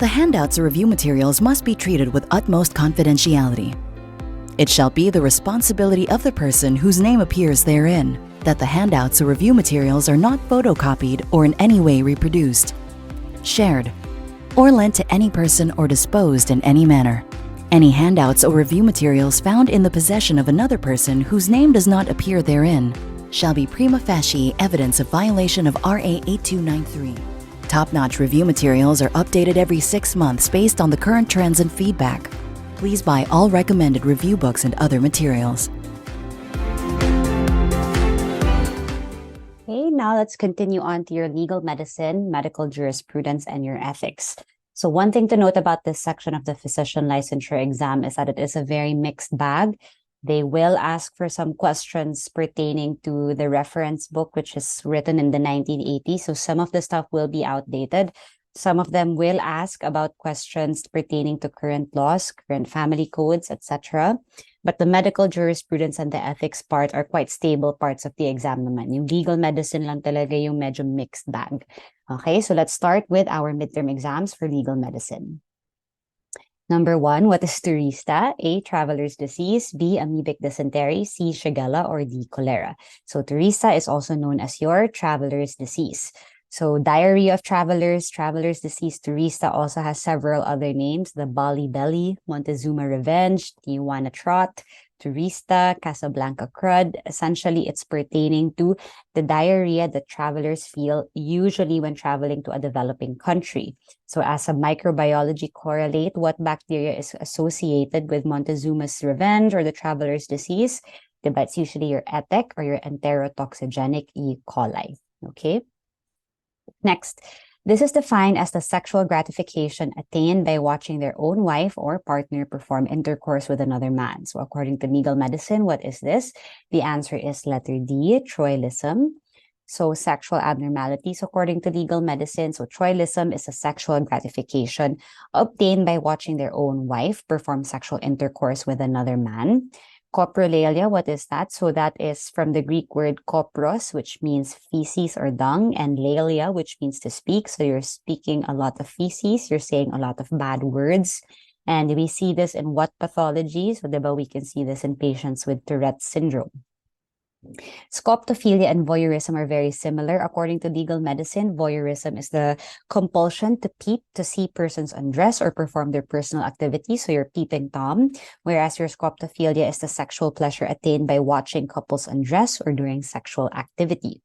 The handouts or review materials must be treated with utmost confidentiality. It shall be the responsibility of the person whose name appears therein that the handouts or review materials are not photocopied or in any way reproduced, shared, or lent to any person or disposed in any manner. Any handouts or review materials found in the possession of another person whose name does not appear therein shall be prima facie evidence of violation of RA 8293. Top-notch review materials are updated every 6 months based on the current trends and feedback. Please buy all recommended review books and other materials. Okay, now let's continue on to your legal medicine, medical jurisprudence, and your ethics. So one thing to note about this section of the physician licensure exam is that it is a very mixed bag. They will ask for some questions pertaining to the reference book, which is written in the 1980s. So some of the stuff will be outdated. Some of them will ask about questions pertaining to current laws, current family codes, etc. But the medical jurisprudence and the ethics part are quite stable parts of the exam naman. Yung legal medicine lang talaga yung medyo mixed bag. Okay, so let's start with our midterm exams for legal medicine. Number 1, what is turista? A, traveler's disease. B, amoebic dysentery. C, shigella. Or D, cholera. So turista is also known as your traveler's disease. So diarrhea of travelers, traveler's disease, turista also has several other names. The Bali Belly, Montezuma Revenge, Tijuana Trot, turista, Casablanca crud. Essentially, it's pertaining to the diarrhea that travelers feel usually when traveling to a developing country. So as a microbiology correlate, what bacteria is associated with Montezuma's Revenge or the traveler's disease? It's usually your ETEC or your enterotoxigenic E. coli. Okay. Next, this is defined as the sexual gratification attained by watching their own wife or partner perform intercourse with another man. So according to legal medicine, what is this? The answer is letter D, troilism. So sexual abnormalities according to legal medicine. So troilism is a sexual gratification obtained by watching their own wife perform sexual intercourse with another man. Coprolalia, what is that? So that is from the Greek word kopros, which means feces or dung, and lalia, which means to speak. So you're speaking a lot of feces, you're saying a lot of bad words. And we see this in what pathology? So diba, we can see this in patients with Tourette's syndrome. Scoptophilia and voyeurism are very similar. According to legal medicine, voyeurism is the compulsion to peep to see persons undress or perform their personal activities, so you're peeping Tom, whereas your scoptophilia is the sexual pleasure attained by watching couples undress or during sexual activity.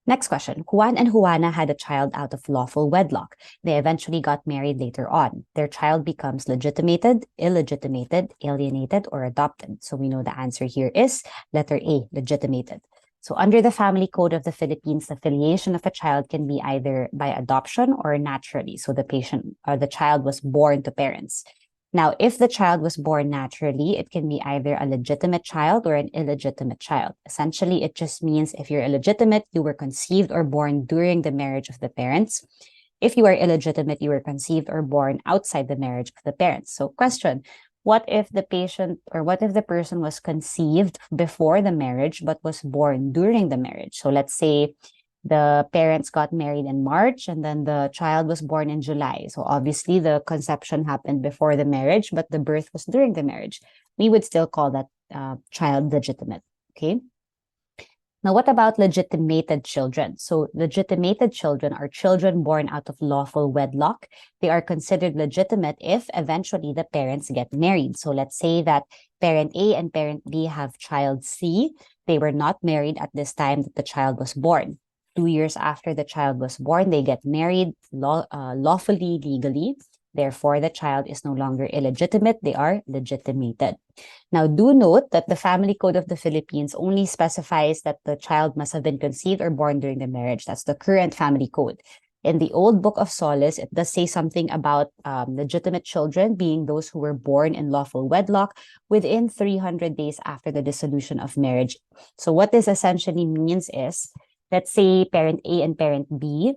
Next question. Juan and Juana had a child out of lawful wedlock. They eventually got married later on. Their child becomes legitimated, illegitimated, alienated, or adopted. So we know the answer here is letter A, legitimated. So under the family code of the Philippines, the filiation of a child can be either by adoption or naturally. So the patient or the child was born to parents. Now, if the child was born naturally, it can be either a legitimate child or an illegitimate child. Essentially, it just means if you're illegitimate, you were conceived or born during the marriage of the parents. If you are illegitimate, you were conceived or born outside the marriage of the parents. So question, what if the patient or what if the person was conceived before the marriage but was born during the marriage? So let's say the parents got married in March and then the child was born in July. So obviously the conception happened before the marriage, but the birth was during the marriage. We would still call that child legitimate, okay? Now, what about legitimated children? So legitimated children are children born out of lawful wedlock. They are considered legitimate if eventually the parents get married. So let's say that parent A and parent B have child C. They were not married at this time that the child was born. 2 years after the child was born, they get married lawfully, legally. Therefore, the child is no longer illegitimate. They are legitimated. Now, do note that the family code of the Philippines only specifies that the child must have been conceived or born during the marriage. That's the current family code. In the old Book of Solace, it does say something about legitimate children being those who were born in lawful wedlock within 300 days after the dissolution of marriage. So what this essentially means is, let's say parent A and parent B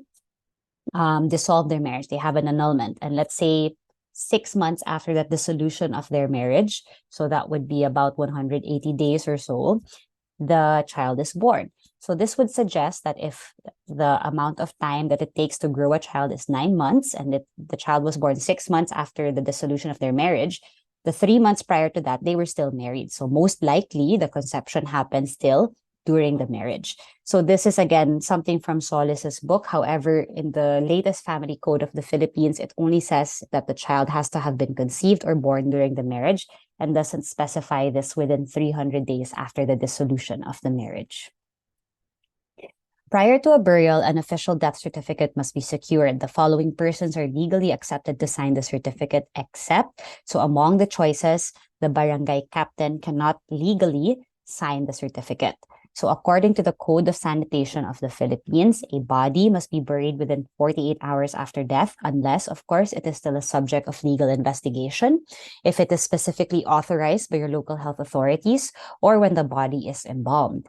dissolve their marriage. They have an annulment. And let's say 6 months after that dissolution of their marriage, so that would be about 180 days or so, the child is born. So this would suggest that if the amount of time that it takes to grow a child is 9 months and the child was born 6 months after the dissolution of their marriage, the 3 months prior to that, they were still married. So most likely the conception happened still during the marriage. So this is again something from Solis's book. However, in the latest family code of the Philippines, it only says that the child has to have been conceived or born during the marriage and doesn't specify this within 300 days after the dissolution of the marriage. Prior to a burial, an official death certificate must be secured. The following persons are legally accepted to sign the certificate except, so among the choices, the barangay captain cannot legally sign the certificate. So according to the Code of Sanitation of the Philippines, a body must be buried within 48 hours after death, unless, of course, it is still a subject of legal investigation, if it is specifically authorized by your local health authorities, or when the body is embalmed.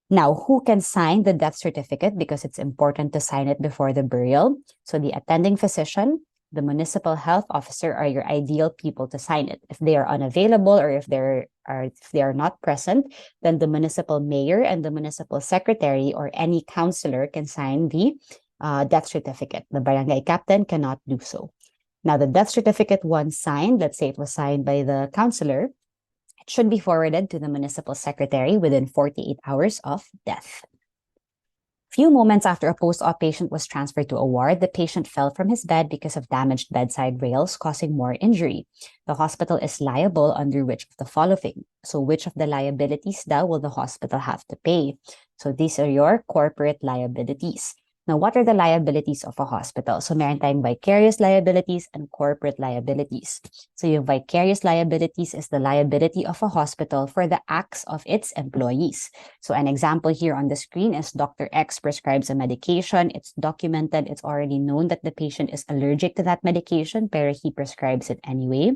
Now, who can sign the death certificate? Because it's important to sign it before the burial. So the attending physician, the municipal health officer are your ideal people to sign it. If they are unavailable or if they are not present, then the municipal mayor and the municipal secretary or any councillor can sign the death certificate. The barangay captain cannot do so. Now, the death certificate once signed, let's say it was signed by the councillor, it should be forwarded to the municipal secretary within 48 hours of death. Few moments after a post-op patient was transferred to a ward, the patient fell from his bed because of damaged bedside rails, causing more injury. The hospital is liable under which of the following? So which of the liabilities will the hospital have to pay? So these are your corporate liabilities. Now, what are the liabilities of a hospital? So meron tayong vicarious liabilities and corporate liabilities. So yung vicarious liabilities is the liability of a hospital for the acts of its employees. So an example here on the screen is Dr. X prescribes a medication. It's documented. It's already known that the patient is allergic to that medication, pero he prescribes it anyway.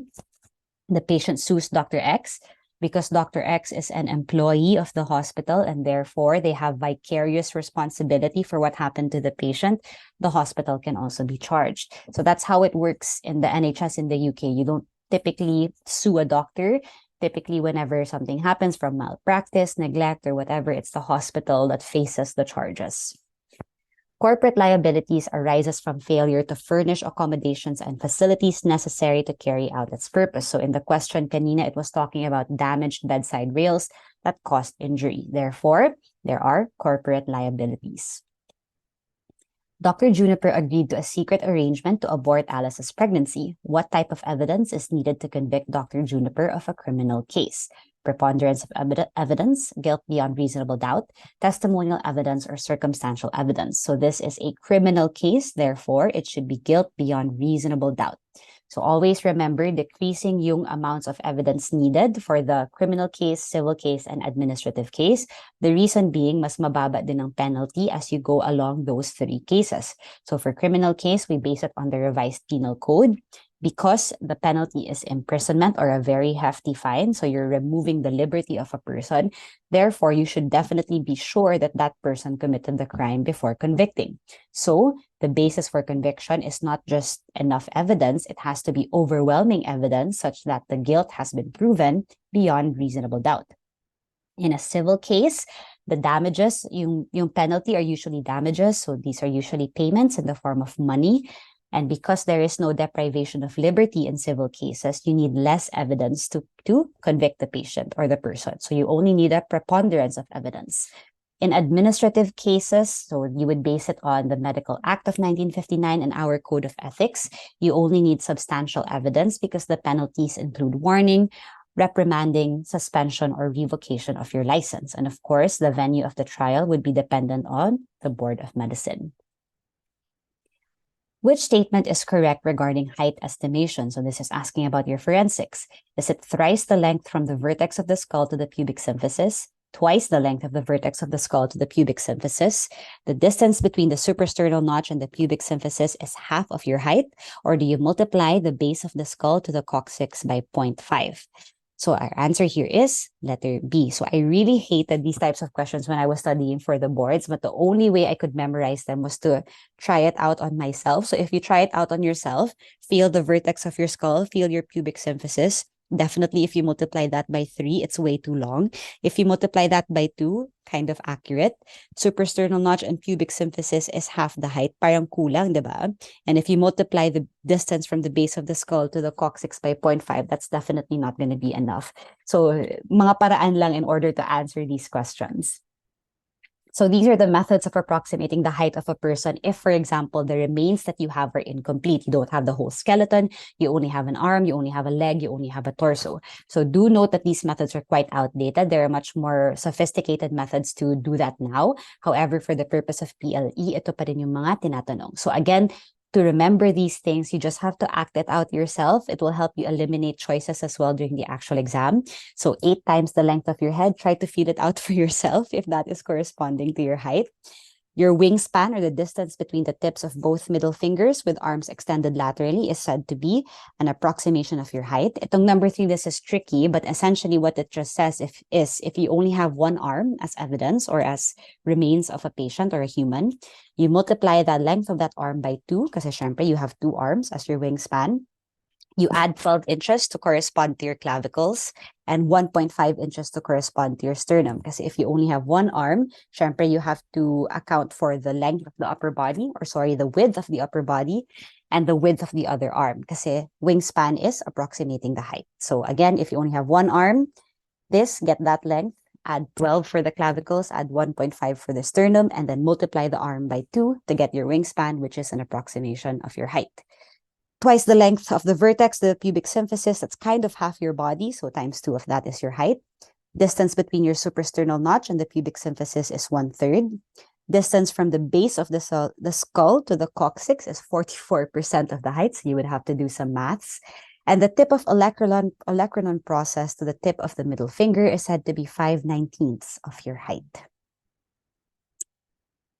The patient sues Dr. X because Dr. X is an employee of the hospital and therefore they have vicarious responsibility for what happened to the patient. The hospital can also be charged. So that's how it works in the NHS in the UK. You don't typically sue a doctor. Typically, whenever something happens from malpractice, neglect, or whatever, it's the hospital that faces the charges. Corporate liabilities arises from failure to furnish accommodations and facilities necessary to carry out its purpose. So in the question kanina, it was talking about damaged bedside rails that caused injury. Therefore, there are corporate liabilities. Dr. Juniper agreed to a secret arrangement to abort Alice's pregnancy. What type of evidence is needed to convict Dr. Juniper of a criminal case? Preponderance of evidence, guilt beyond reasonable doubt, testimonial evidence, or circumstantial evidence. So this is a criminal case, therefore it should be guilt beyond reasonable doubt. So always remember decreasing yung amounts of evidence needed for the criminal case, civil case, and administrative case. The reason being, mas mababa din ang penalty as you go along those three cases. So for criminal case, we base it on the revised penal code. Because the penalty is imprisonment or a very hefty fine, so you're removing the liberty of a person, therefore you should definitely be sure that that person committed the crime before convicting. So the basis for conviction is not just enough evidence, it has to be overwhelming evidence such that the guilt has been proven beyond reasonable doubt. In a civil case, the damages, yung penalty are usually damages, so these are usually payments in the form of money. And because there is no deprivation of liberty in civil cases, you need less evidence to convict the patient or the person. So you only need a preponderance of evidence. In administrative cases, so you would base it on the Medical Act of 1959 and our Code of Ethics, you only need substantial evidence because the penalties include warning, reprimanding, suspension, or revocation of your license. And of course, the venue of the trial would be dependent on the Board of Medicine. Which statement is correct regarding height estimation? So this is asking about your forensics. Is it thrice the length from the vertex of the skull to the pubic symphysis? Twice the length of the vertex of the skull to the pubic symphysis? The distance between the suprasternal notch and the pubic symphysis is half of your height? Or do you multiply the base of the skull to the coccyx by 0.5? So our answer here is letter B. So I really hated these types of questions when I was studying for the boards, but the only way I could memorize them was to try it out on myself. So if you try it out on yourself, feel the vertex of your skull, feel your pubic symphysis, Definitely, if you multiply that by 3, it's way too long. If you multiply that by 2, kind of accurate. Suprasternal notch and pubic symphysis is half the height. Parang kulang, diba? And if you multiply the distance from the base of the skull to the coccyx by 0.5, that's definitely not going to be enough. So, mga paraan lang in order to answer these questions. So these are the methods of approximating the height of a person if, for example, the remains that you have are incomplete. You don't have the whole skeleton, you only have an arm, you only have a leg, you only have a torso. So do note that these methods are quite outdated. There are much more sophisticated methods to do that now. However, for the purpose of PLE, ito pa rin yung mga tinatanong. So again, to remember these things, you just have to act it out yourself. It will help you eliminate choices as well during the actual exam. So 8 times the length of your head, try to feel it out for yourself if that is corresponding to your height. Your wingspan, or the distance between the tips of both middle fingers with arms extended laterally, is said to be an approximation of your height. Itong number 3, this is tricky, but essentially what it just says is if you only have one arm as evidence or as remains of a patient or a human, you multiply the length of that arm by 2, kasi syempre you have 2 arms as your wingspan. You add 12 inches to correspond to your clavicles and 1.5 inches to correspond to your sternum. Because if you only have one arm, syempre you have to account for the length of the upper body, the width of the upper body and the width of the other arm. Kasi wingspan is approximating the height. So again, if you only have one arm, get that length, add 12 for the clavicles, add 1.5 for the sternum, and then multiply the arm by 2 to get your wingspan, which is an approximation of your height. Twice the length of the vertex, the pubic symphysis, that's kind of half your body, so times 2 of that is your height. Distance between your suprasternal notch and the pubic symphysis is 1/3. Distance from the base of the skull to the coccyx is 44% of the height, so you would have to do some maths. And the tip of olecranon process to the tip of the middle finger is said to be 5/19 of your height.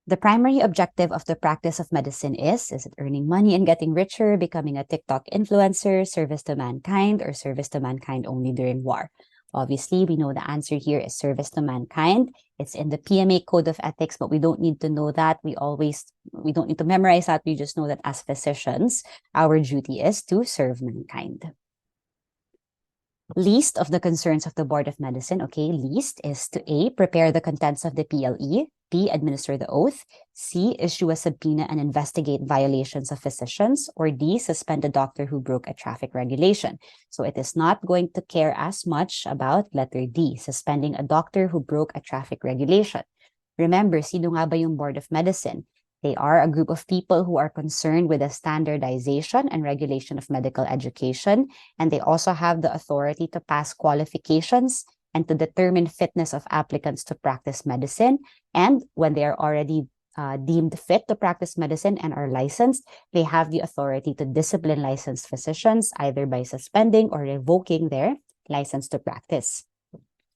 The primary objective of the practice of medicine is it earning money and getting richer, becoming a TikTok influencer, service to mankind, or service to mankind only during war? Obviously, we know the answer here is service to mankind. It's in the PMA Code of Ethics, but we don't need to know that. We don't need to memorize that. We just know that as physicians, our duty is to serve mankind. Least of the concerns of the Board of Medicine, okay, least is to A, prepare the contents of the PLE, B, administer the oath, C, issue a subpoena and investigate violations of physicians, or D, suspend a doctor who broke a traffic regulation. So it is not going to care as much about letter D, suspending a doctor who broke a traffic regulation. Remember, sino nga ba yung Board of Medicine? They are a group of people who are concerned with the standardization and regulation of medical education, and they also have the authority to pass qualifications and to determine fitness of applicants to practice medicine. And when they are already deemed fit to practice medicine and are licensed, they have the authority to discipline licensed physicians, either by suspending or revoking their license to practice.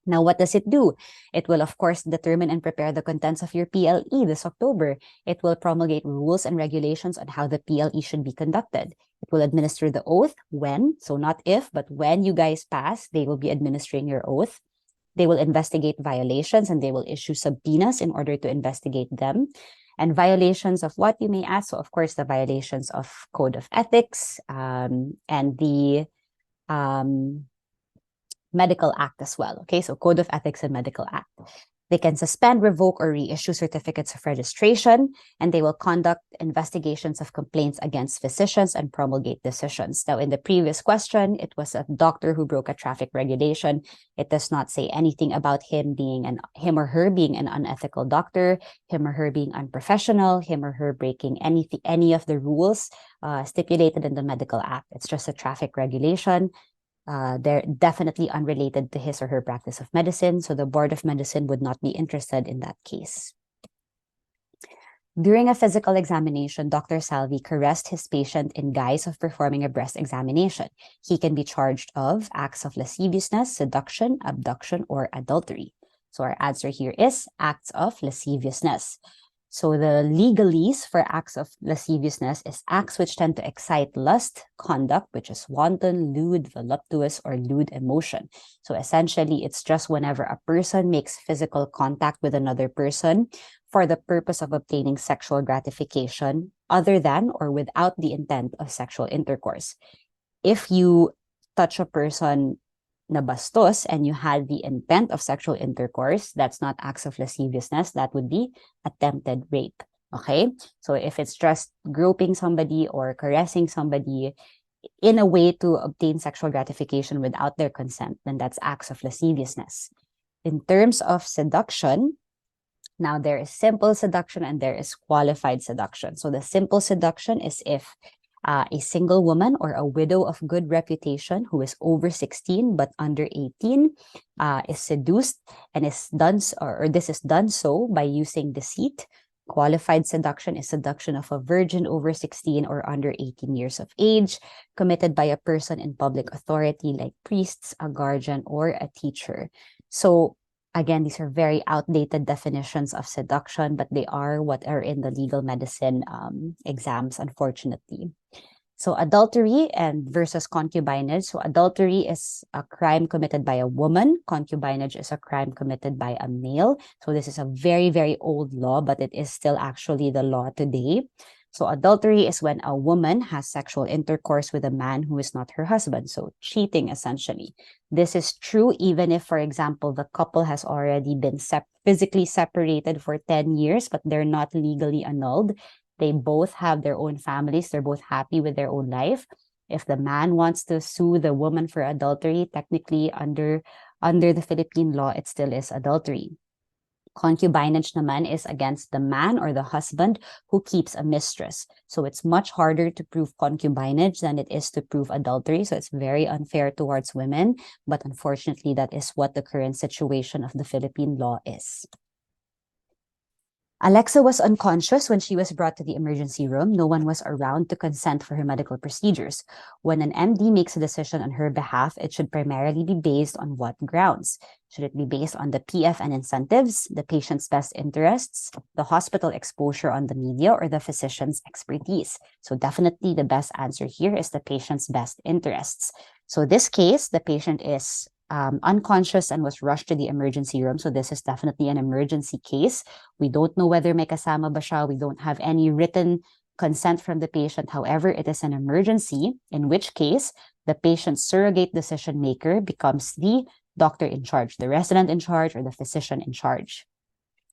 Now, what does it do? It will, of course, determine and prepare the contents of your PLE this October. It will promulgate rules and regulations on how the PLE should be conducted. It will administer the oath when, so not if, but when you guys pass, they will be administering your oath. They will investigate violations and they will issue subpoenas in order to investigate them. And violations of what, you may ask? So, of course, the violations of Code of Ethics and the Medical Act as well. Okay, so Code of Ethics and Medical Act. They can suspend, revoke, or reissue certificates of registration, and they will conduct investigations of complaints against physicians and promulgate decisions. Now, in the previous question, it was a doctor who broke a traffic regulation. It does not say anything about him or her being an unethical doctor, him or her being unprofessional, him or her breaking any of the rules stipulated in the Medical Act. It's just a traffic regulation. They're definitely unrelated to his or her practice of medicine, so the Board of Medicine would not be interested in that case. During a physical examination, Dr. Salvi caressed his patient in guise of performing a breast examination. He can be charged of acts of lasciviousness, seduction, abduction, or adultery. So our answer here is acts of lasciviousness. So the legalese for acts of lasciviousness is acts which tend to excite lust, conduct, which is wanton, lewd, voluptuous, or lewd emotion. So essentially, it's just whenever a person makes physical contact with another person for the purpose of obtaining sexual gratification other than or without the intent of sexual intercourse. If you touch a person na bastos and you had the intent of sexual intercourse, that's not acts of lasciviousness. That would be attempted rape. Okay? So if it's just groping somebody or caressing somebody in a way to obtain sexual gratification without their consent, then that's acts of lasciviousness. In terms of seduction, now there is simple seduction and there is qualified seduction. So the simple seduction is if a single woman or a widow of good reputation who is over 16 but under 18 is seduced and is done, or this is done so by using deceit. Qualified seduction is seduction of a virgin over 16 or under 18 years of age, committed by a person in public authority like priests, a guardian, or a teacher. So again, these are very outdated definitions of seduction, but they are what are in the legal medicine exams, unfortunately. So adultery and versus concubinage. So adultery is a crime committed by a woman. Concubinage is a crime committed by a male. So this is a very, very old law, but it is still actually the law today. So adultery is when a woman has sexual intercourse with a man who is not her husband. So cheating, essentially. This is true even if, for example, the couple has already been physically separated for 10 years, but they're not legally annulled. They both have their own families. They're both happy with their own life. If the man wants to sue the woman for adultery, technically under the Philippine law, it still is adultery. Concubinage naman is against the man or the husband who keeps a mistress. So it's much harder to prove concubinage than it is to prove adultery. So it's very unfair towards women. But unfortunately, that is what the current situation of the Philippine law is. Alexa was unconscious when she was brought to the emergency room. No one was around to consent for her medical procedures. When an MD makes a decision on her behalf, it should primarily be based on what grounds? Should it be based on the PF and incentives, the patient's best interests, the hospital exposure on the media, or the physician's expertise? So definitely the best answer here is the patient's best interests. So this case, the patient is unconscious and was rushed to the emergency room. So this is definitely an emergency case. We don't know whether may kasama ba siya. We don't have any written consent from the patient. However, it is an emergency, in which case the patient's surrogate decision maker becomes the doctor in charge, the resident in charge, or the physician in charge.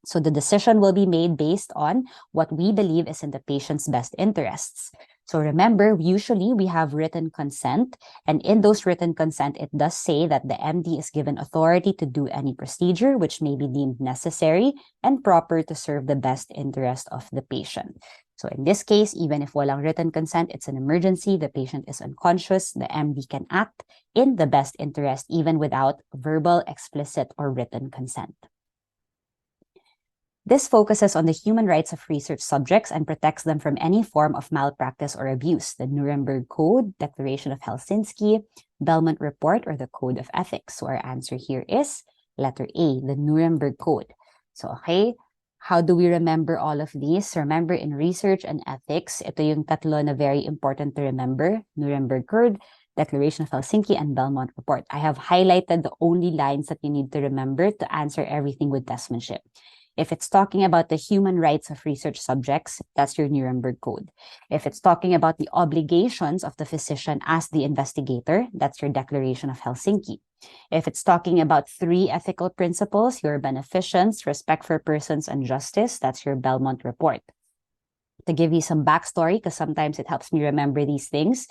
So the decision will be made based on what we believe is in the patient's best interests. So remember, usually we have written consent, and in those written consent, it does say that the MD is given authority to do any procedure which may be deemed necessary and proper to serve the best interest of the patient. So in this case, even if walang written consent, it's an emergency, the patient is unconscious, the MD can act in the best interest even without verbal, explicit, or written consent. This focuses on the human rights of research subjects and protects them from any form of malpractice or abuse. The Nuremberg Code, Declaration of Helsinki, Belmont Report, or the Code of Ethics. So our answer here is letter A, the Nuremberg Code. So, okay, how do we remember all of these? Remember, in research and ethics, ito yung tatlo na very important to remember. Nuremberg Code, Declaration of Helsinki, and Belmont Report. I have highlighted the only lines that you need to remember to answer everything with testmanship. If it's talking about the human rights of research subjects, that's your Nuremberg Code. If it's talking about the obligations of the physician as the investigator, that's your Declaration of Helsinki. If it's talking about 3 ethical principles, your beneficence, respect for persons, and justice, that's your Belmont Report. To give you some backstory, because sometimes it helps me remember these things,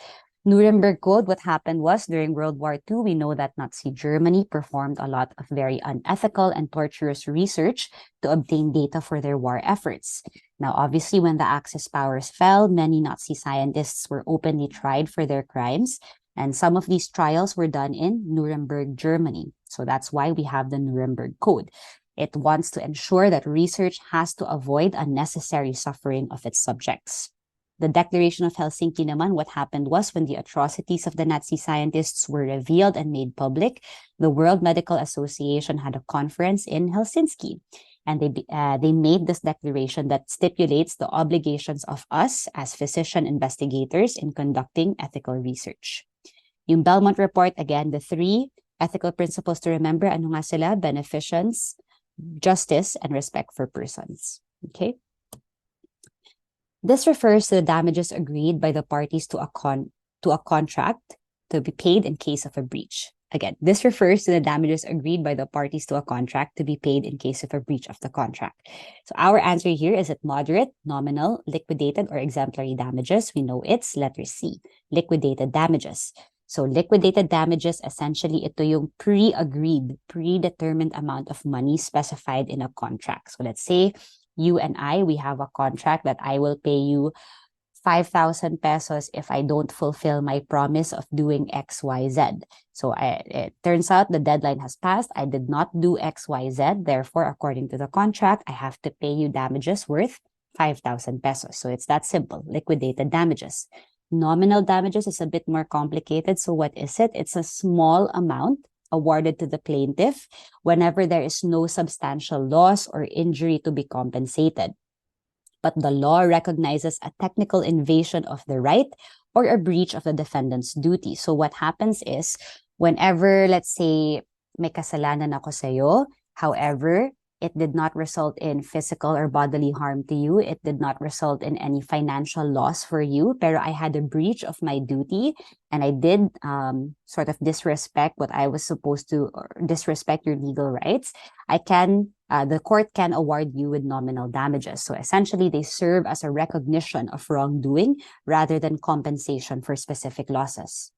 Nuremberg Code, what happened was during World War II, we know that Nazi Germany performed a lot of very unethical and torturous research to obtain data for their war efforts. Now, obviously, when the Axis powers fell, many Nazi scientists were openly tried for their crimes, and some of these trials were done in Nuremberg, Germany. So that's why we have the Nuremberg Code. It wants to ensure that research has to avoid unnecessary suffering of its subjects. The Declaration of Helsinki naman, what happened was when the atrocities of the Nazi scientists were revealed and made public, the World Medical Association had a conference in Helsinki. And they made this declaration that stipulates the obligations of us as physician investigators in conducting ethical research. Yung Belmont Report, again, the 3 ethical principles to remember, ano nga sila? Beneficence, justice, and respect for persons. Okay? This refers to the damages agreed by the parties to a contract to be paid in case of a breach. Again, this refers to the damages agreed by the parties to a contract to be paid in case of a breach of the contract. So our answer here is it moderate, nominal, liquidated, or exemplary damages. We know it's letter C, liquidated damages. So liquidated damages, essentially, ito yung pre-agreed, predetermined amount of money specified in a contract. So let's say you and I, we have a contract that I will pay you 5,000 pesos if I don't fulfill my promise of doing XYZ. So it turns out the deadline has passed. I did not do XYZ. Therefore, according to the contract, I have to pay you damages worth 5,000 pesos. So it's that simple, liquidated damages. Nominal damages is a bit more complicated. So what is it? It's a small amount awarded to the plaintiff whenever there is no substantial loss or injury to be compensated. But the law recognizes a technical invasion of the right or a breach of the defendant's duty. So what happens is, whenever, let's say, may kasalanan ako sa'yo, however, it did not result in physical or bodily harm to you. It did not result in any financial loss for you. Pero I had a breach of my duty and I did sort of disrespect what I was supposed to, or disrespect your legal rights. The court can award you with nominal damages. So essentially, they serve as a recognition of wrongdoing rather than compensation for specific losses.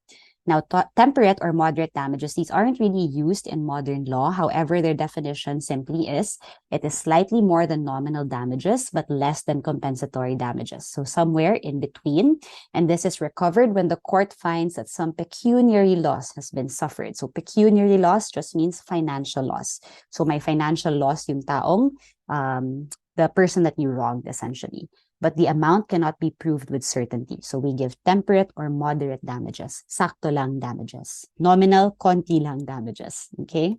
Now, temperate or moderate damages, these aren't really used in modern law. However, their definition simply is, it is slightly more than nominal damages, but less than compensatory damages. So somewhere in between. And this is recovered when the court finds that some pecuniary loss has been suffered. So pecuniary loss just means financial loss. So may financial loss yung taong, the person that you wronged, essentially. But the amount cannot be proved with certainty. So we give temperate or moderate damages. Sakto lang damages. Nominal, konti lang damages. Okay?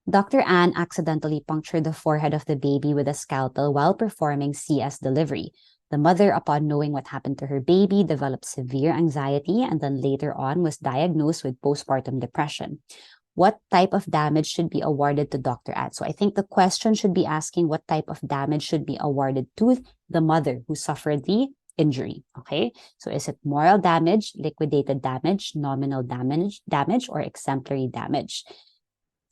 Dr. Anne accidentally punctured the forehead of the baby with a scalpel while performing CS delivery. The mother, upon knowing what happened to her baby, developed severe anxiety and then later on was diagnosed with postpartum depression. What type of damage should be awarded to Dr. Anne? So I think the question should be asking what type of damage should be awarded to the mother who suffered the injury. Okay, so is it moral damage, liquidated damage, nominal damage, or exemplary damage?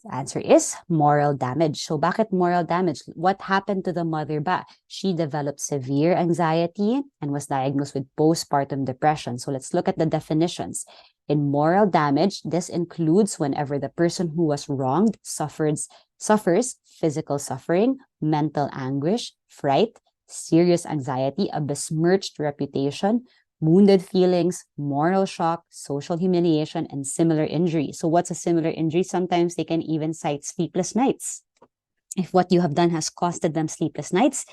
The answer is moral damage. So bakit moral damage? What happened to the mother ba? She developed severe anxiety and was diagnosed with postpartum depression. So let's look at the definitions. In moral damage, this includes whenever the person who was wronged suffers physical suffering, mental anguish, fright, serious anxiety, a besmirched reputation, wounded feelings, moral shock, social humiliation, and similar injury. So what's a similar injury? Sometimes they can even cite sleepless nights. If what you have done has costed them sleepless nights,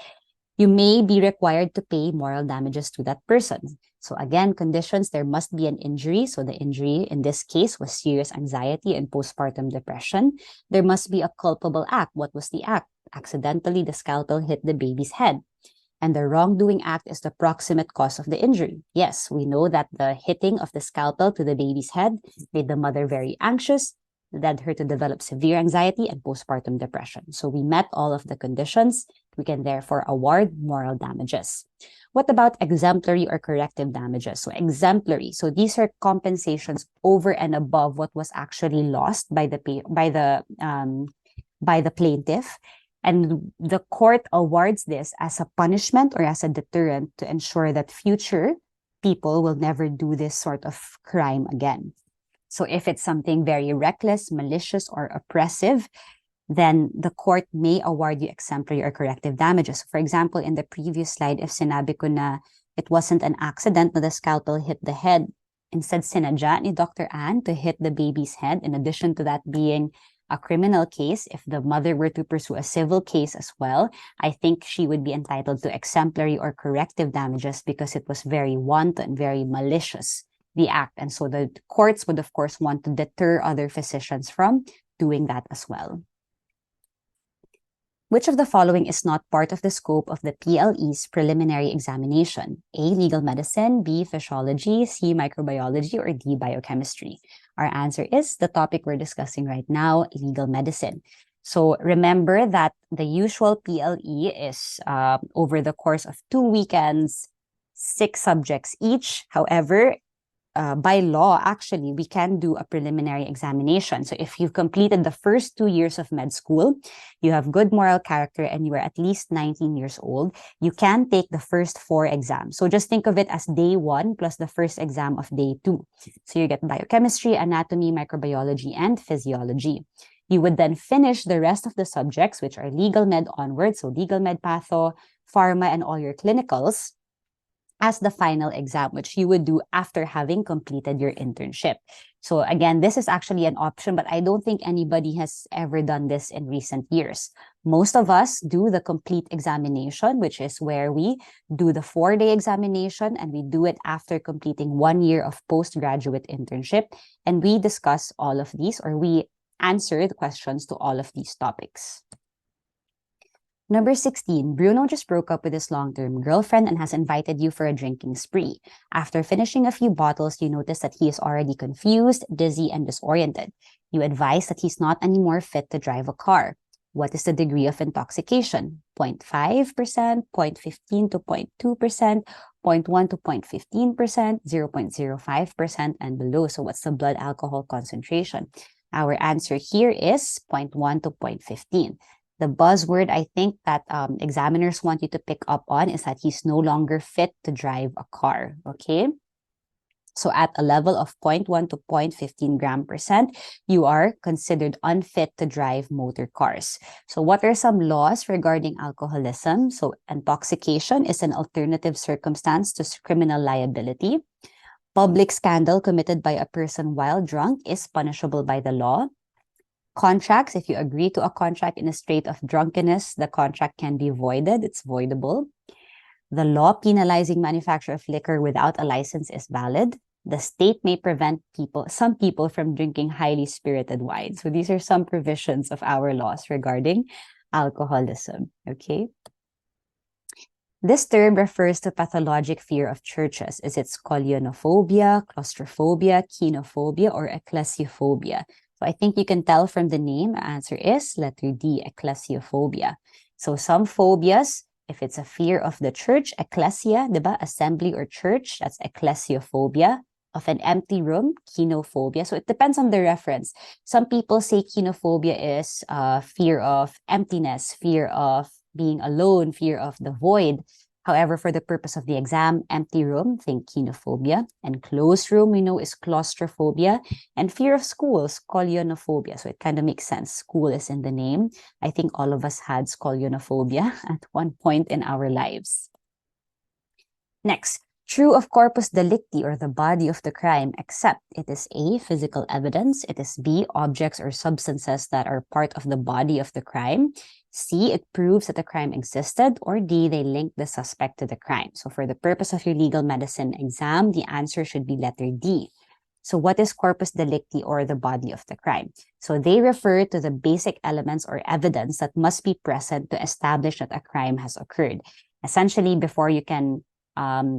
you may be required to pay moral damages to that person. So again, conditions, there must be an injury. So the injury in this case was serious anxiety and postpartum depression. There must be a culpable act. What was the act? Accidentally, the scalpel hit the baby's head. And the wrongdoing act is the proximate cause of the injury. Yes, we know that the hitting of the scalpel to the baby's head made the mother very anxious, led her to develop severe anxiety and postpartum depression. So we met all of the conditions. We can therefore award moral damages. What about exemplary or corrective damages? So exemplary. So these are compensations over and above what was actually lost by the plaintiff. And the court awards this as a punishment or as a deterrent to ensure that future people will never do this sort of crime again. So if it's something very reckless, malicious, or oppressive, then the court may award you exemplary or corrective damages. For example, in the previous slide, if sinabi ko na it wasn't an accident na the scalpel hit the head, instead sinadya ni Dr. Anne to hit the baby's head, in addition to that being a criminal case, if the mother were to pursue a civil case as well, I think she would be entitled to exemplary or corrective damages because it was very wanton, very malicious, the act. And so the courts would, of course, want to deter other physicians from doing that as well. Which of the following is not part of the scope of the PLE's preliminary examination? A, legal medicine, B, physiology, C, microbiology, or D, biochemistry? Our answer is the topic we're discussing right now, legal medicine. So remember that the usual PLE is over the course of 2 weekends, 6 subjects each. However, by law, actually, we can do a preliminary examination. So if you've completed the first 2 years of med school, you have good moral character, and you are at least 19 years old, you can take the first 4 exams. So just think of it as day 1 plus the first exam of day 2. So you get biochemistry, anatomy, microbiology, and physiology. You would then finish the rest of the subjects, which are legal med onwards, so legal med, patho, pharma, and all your clinicals, as the final exam, which you would do after having completed your internship. So again, this is actually an option, but I don't think anybody has ever done this in recent years. Most of us do the complete examination, which is where we do the 4-day examination, and we do it after completing 1 year of postgraduate internship. And we discuss all of these, or we answer the questions to all of these topics. Number 16, Bruno just broke up with his long-term girlfriend and has invited you for a drinking spree. After finishing a few bottles, you notice that he is already confused, dizzy, and disoriented. You advise that he's not anymore fit to drive a car. What is the degree of intoxication? 0.5%, 0.15 to 0.2%, 0.1 to 0.15%, 0.05%, and below. So what's the blood alcohol concentration? Our answer here is 0.1 to 0.15. The buzzword I think that examiners want you to pick up on is that he's no longer fit to drive a car, okay? So at a level of 0.1 to 0.15 gram percent, you are considered unfit to drive motor cars. So what are some laws regarding alcoholism? So intoxication is an alternative circumstance to criminal liability. Public scandal committed by a person while drunk is punishable by the law. Contracts, if you agree to a contract in a state of drunkenness, the contract can be voided. It's voidable. The law penalizing manufacture of liquor without a license is valid. The state may prevent some people from drinking highly spirited wine. So these are some provisions of our laws regarding alcoholism, okay? This term refers to pathologic fear of churches. Is it scolionophobia, claustrophobia, kinophobia, or ecclesiophobia? So I think you can tell from the name, the answer is letter D, ecclesiophobia. So some phobias, if it's a fear of the church, ecclesia, diba? Assembly or church, that's ecclesiophobia. Of an empty room, kinophobia. So it depends on the reference. Some people say kinophobia is fear of emptiness, fear of being alone, fear of the void. However, for the purpose of the exam, empty room, think kinophobia. And closed room, we know, is claustrophobia. And fear of school, scolionophobia. So it kind of makes sense. School is in the name. I think all of us had scolionophobia at one point in our lives. Next, true of corpus delicti, or the body of the crime, except it is A, physical evidence, it is B, objects or substances that are part of the body of the crime, C, it proves that the crime existed, or D, they link the suspect to the crime. So for the purpose of your legal medicine exam, the answer should be letter D. So what is corpus delicti, or the body of the crime? So they refer to the basic elements or evidence that must be present to establish that a crime has occurred. Essentially, before you can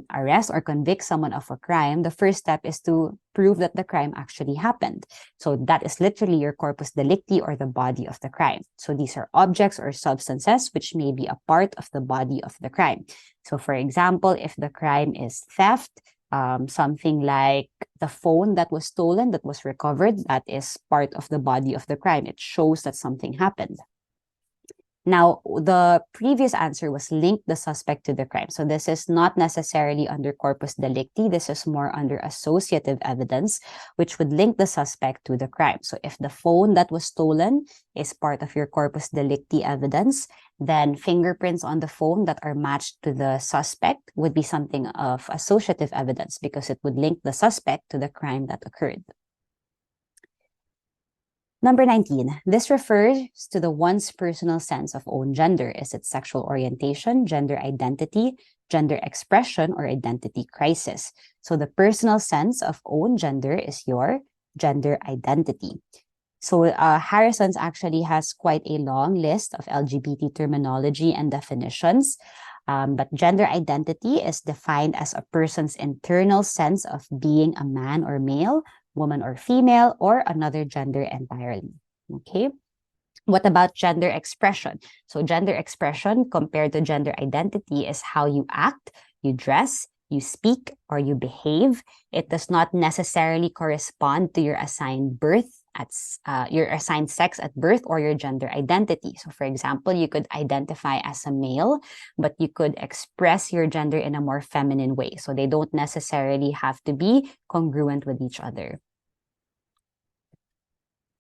arrest or convict someone of a crime, the first step is to prove that the crime actually happened. So that is literally your corpus delicti, or the body of the crime. So these are objects or substances which may be a part of the body of the crime. So for example, if the crime is theft, something like the phone that was stolen, that was recovered, that is part of the body of the crime. It shows that something happened. Now, the previous answer was link the suspect to the crime. So this is not necessarily under corpus delicti. This is more under associative evidence, which would link the suspect to the crime. So if the phone that was stolen is part of your corpus delicti evidence, then fingerprints on the phone that are matched to the suspect would be something of associative evidence, because it would link the suspect to the crime that occurred. Number 19, this refers to the one's personal sense of own gender. Is it sexual orientation, gender identity, gender expression, or identity crisis? So the personal sense of own gender is your gender identity. So Harrison's actually has quite a long list of LGBT terminology and definitions. But gender identity is defined as a person's internal sense of being a man or male, woman or female, or another gender entirely. Okay. What about gender expression? So gender expression compared to gender identity is how you act, you dress, you speak, or you behave. It does not necessarily correspond to your assigned birth your assigned sex at birth or your gender identity. So for example, you could identify as a male, but you could express your gender in a more feminine way. So they don't necessarily have to be congruent with each other.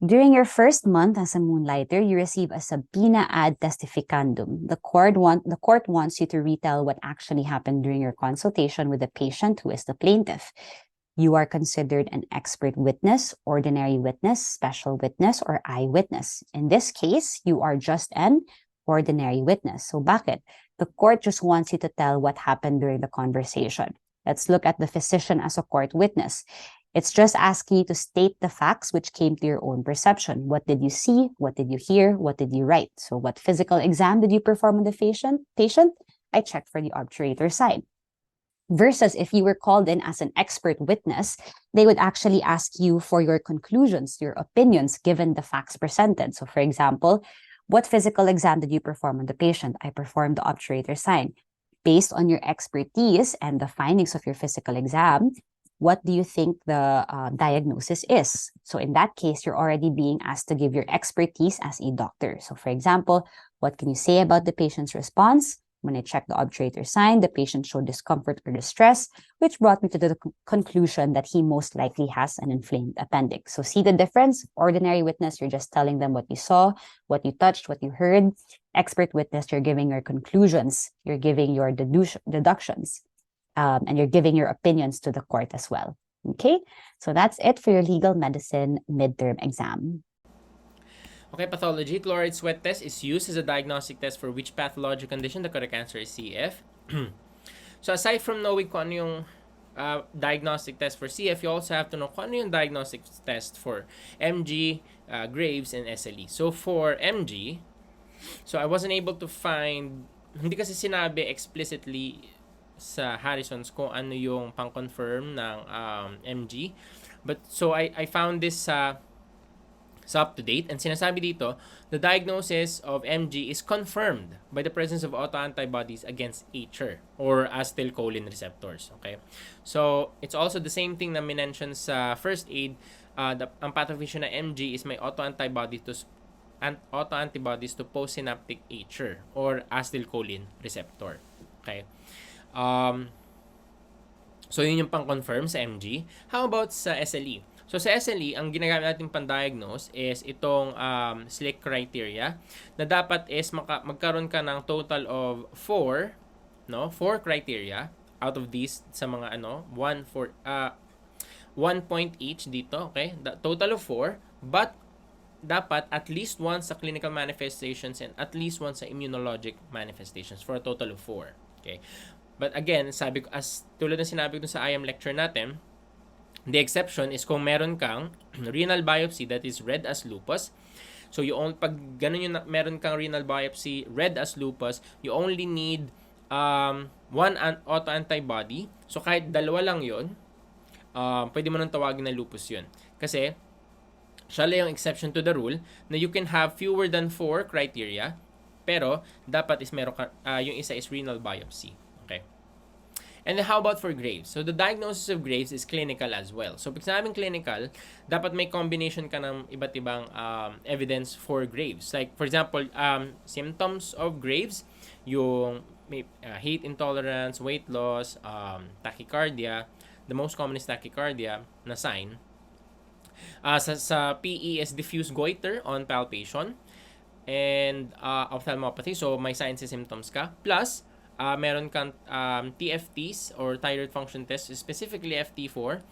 During your first month as a moonlighter, you receive a subpoena ad testificandum. The court wants you to retell what actually happened during your consultation with the patient who is the plaintiff. You are considered an expert witness, ordinary witness, special witness, or eyewitness. In this case, you are just an ordinary witness. So bakit? The court just wants you to tell what happened during the conversation. Let's look at the physician as a court witness. It's just asking you to state the facts which came to your own perception. What did you see? What did you hear? What did you write? So what physical exam did you perform on the patient? I checked for the obturator sign. Versus if you were called in as an expert witness, they would actually ask you for your conclusions, your opinions, given the facts presented. So for example, what physical exam did you perform on the patient? I performed the obturator sign. Based on your expertise and the findings of your physical exam, what do you think the diagnosis is? So in that case, you're already being asked to give your expertise as a doctor. So for example, what can you say about the patient's response? When I checked the obturator sign, the patient showed discomfort or distress, which brought me to the conclusion that he most likely has an inflamed appendix. So see the difference? Ordinary witness, you're just telling them what you saw, what you touched, what you heard. Expert witness, you're giving your conclusions, you're giving your deductions. And you're giving your opinions to the court as well. Okay, so that's it for your legal medicine midterm exam. Okay, pathology. Chloride sweat test is used as a diagnostic test for which pathology condition? The correct answer is CF. So aside from knowing kung ano yung diagnostic test for CF, you also have to know kung ano yung diagnostic test for MG, Graves, and SLE. So for MG, so I wasn't able to find, hindi kasi sinabi explicitly sa Harrison's kung ano yung pang-confirm ng MG. But so I found this sa up to date, and sinasabi dito, the diagnosis of MG is confirmed by the presence of autoantibodies against HR or acetylcholine receptors. Okay? So it's also the same thing na minention sa first aid. Ang pathophysio na MG is may autoantibodies to postsynaptic HR or acetylcholine receptor. Okay? So yun yung pang-confirm sa MG. How about sa SLE? So sa SLE, ang ginagamit natin pang-diagnose is itong SLIC criteria na dapat is magkaroon ka ng total of 4 criteria out of these sa mga 1 point each dito, okay? The total of 4, but dapat at least one sa clinical manifestations and at least one sa immunologic manifestations for a total of 4. Okay? But again, sabi ko, as tulad ng sinabi ko sa IM lecture natin, the exception is kung meron kang renal biopsy that is red as lupus. So pag ganun yung meron kang renal biopsy red as lupus, you only need one autoantibody. So kahit dalawa lang yun, pwede mo nang tawagin na lupus yun. Kasi siya lang yung exception to the rule na you can have fewer than 4 criteria, pero dapat is meron ka, yung isa is renal biopsy. Okay. And then how about for Graves? So the diagnosis of Graves is clinical as well. So pag sinabing clinical, dapat may combination ka ng iba't ibang evidence for Graves. Like for example, symptoms of Graves, yung may heat intolerance, weight loss, tachycardia. The most common is tachycardia na sign. Sa PE is diffuse goiter on palpation and ophthalmopathy. So may signs and symptoms ka. Plus, meron kang TFTs or thyroid function test, specifically FT4,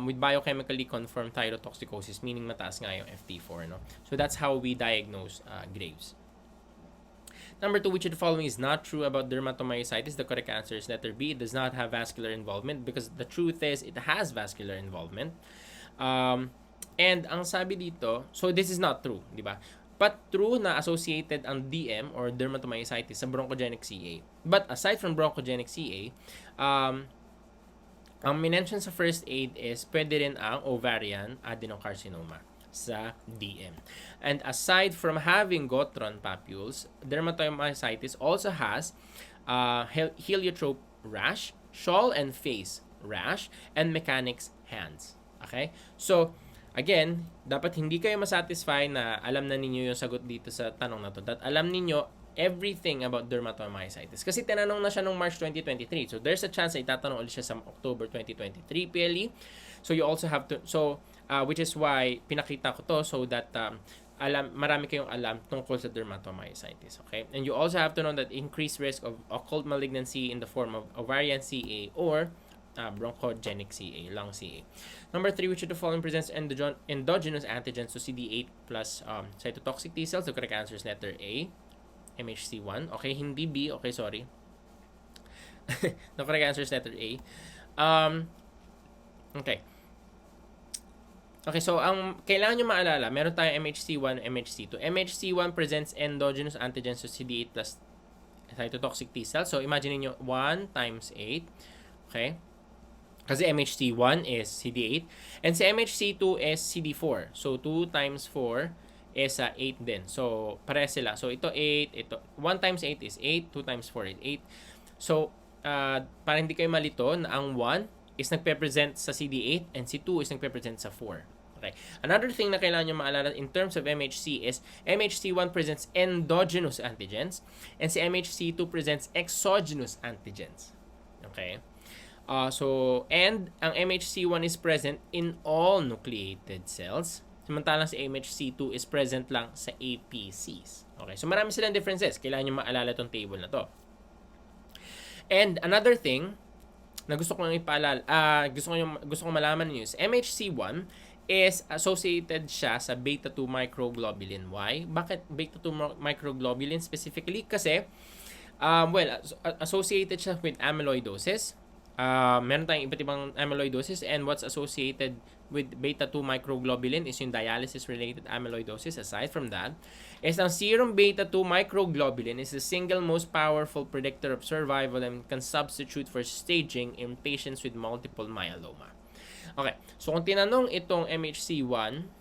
with biochemically confirmed thyrotoxicosis, meaning mataas nga yung FT4. No? So that's how we diagnose Graves. Number 2, which of the following is not true about dermatomyositis? The correct answer is letter B. It does not have vascular involvement because the truth is it has vascular involvement. And ang sabi dito, so this is not true, di ba? But true na associated ang DM or dermatomyositis sa bronchogenic CA. But aside from bronchogenic CA, ang minention sa first aid is pwede rin ang ovarian adenocarcinoma sa DM. And aside from having Gotron papules, dermatomyositis also has heliotrope rash shawl and face, rash, and mechanics, hands. Okay? So, again, dapat hindi kayo masatisfy na alam na ninyo yung sagot dito sa tanong na to. That alam ninyo everything about dermatomyositis. Kasi tinanong na siya noong March 2023. So, there's a chance na itatanong ulit siya sa October 2023 PLE. So, you also have to, which is why pinakita ko to so that marami kayong alam tungkol sa dermatomyositis. Okay? And you also have to know that increased risk of occult malignancy in the form of ovarian CA or bronchogenic CA, lung CA. Number 3, which of the following presents endogenous antigens to CD8 plus cytotoxic T cells? The correct answer is letter A, MHC1. Okay, hindi B. Okay, sorry. The correct answer is letter A. Okay. Okay, so ang kailangan nyo maalala, meron tayong MHC1, MHC2. MHC1 presents endogenous antigens to CD8 plus cytotoxic T cells. So, imagine niyo 1 times 8. Okay? Kasi MHC1 is CD8 and si MHC2 is CD4. So 2 times 4 is 8 din. So pareha sila. So ito 8, ito 1 times 8 is 8, 2 times 4 is 8. So para hindi kayo malito na ang 1 is nagpe-present sa CD8 and si 2 is nagpe-present sa 4. Okay. Another thing na kailangan nyo maalala in terms of MHC is MHC1 presents endogenous antigens and si MHC2 presents exogenous antigens. Okay. And ang MHC1 is present in all nucleated cells. Samantalang si MHC2 is present lang sa APCs. Okay, so marami silang differences. Kailangan nyo maalala itong table na to. And another thing na gusto ko malaman niyo is MHC1 is associated siya sa beta-2 microglobulin. Why? Bakit beta-2 microglobulin specifically? Kasi, associated siya with amyloidosis. Meron tayong iba't ibang amyloidosis and what's associated with beta-2 microglobulin is yung dialysis-related amyloidosis. Aside from that, is ang serum beta-2 microglobulin is the single most powerful predictor of survival and can substitute for staging in patients with multiple myeloma. Okay, so kung tinanong itong MHC1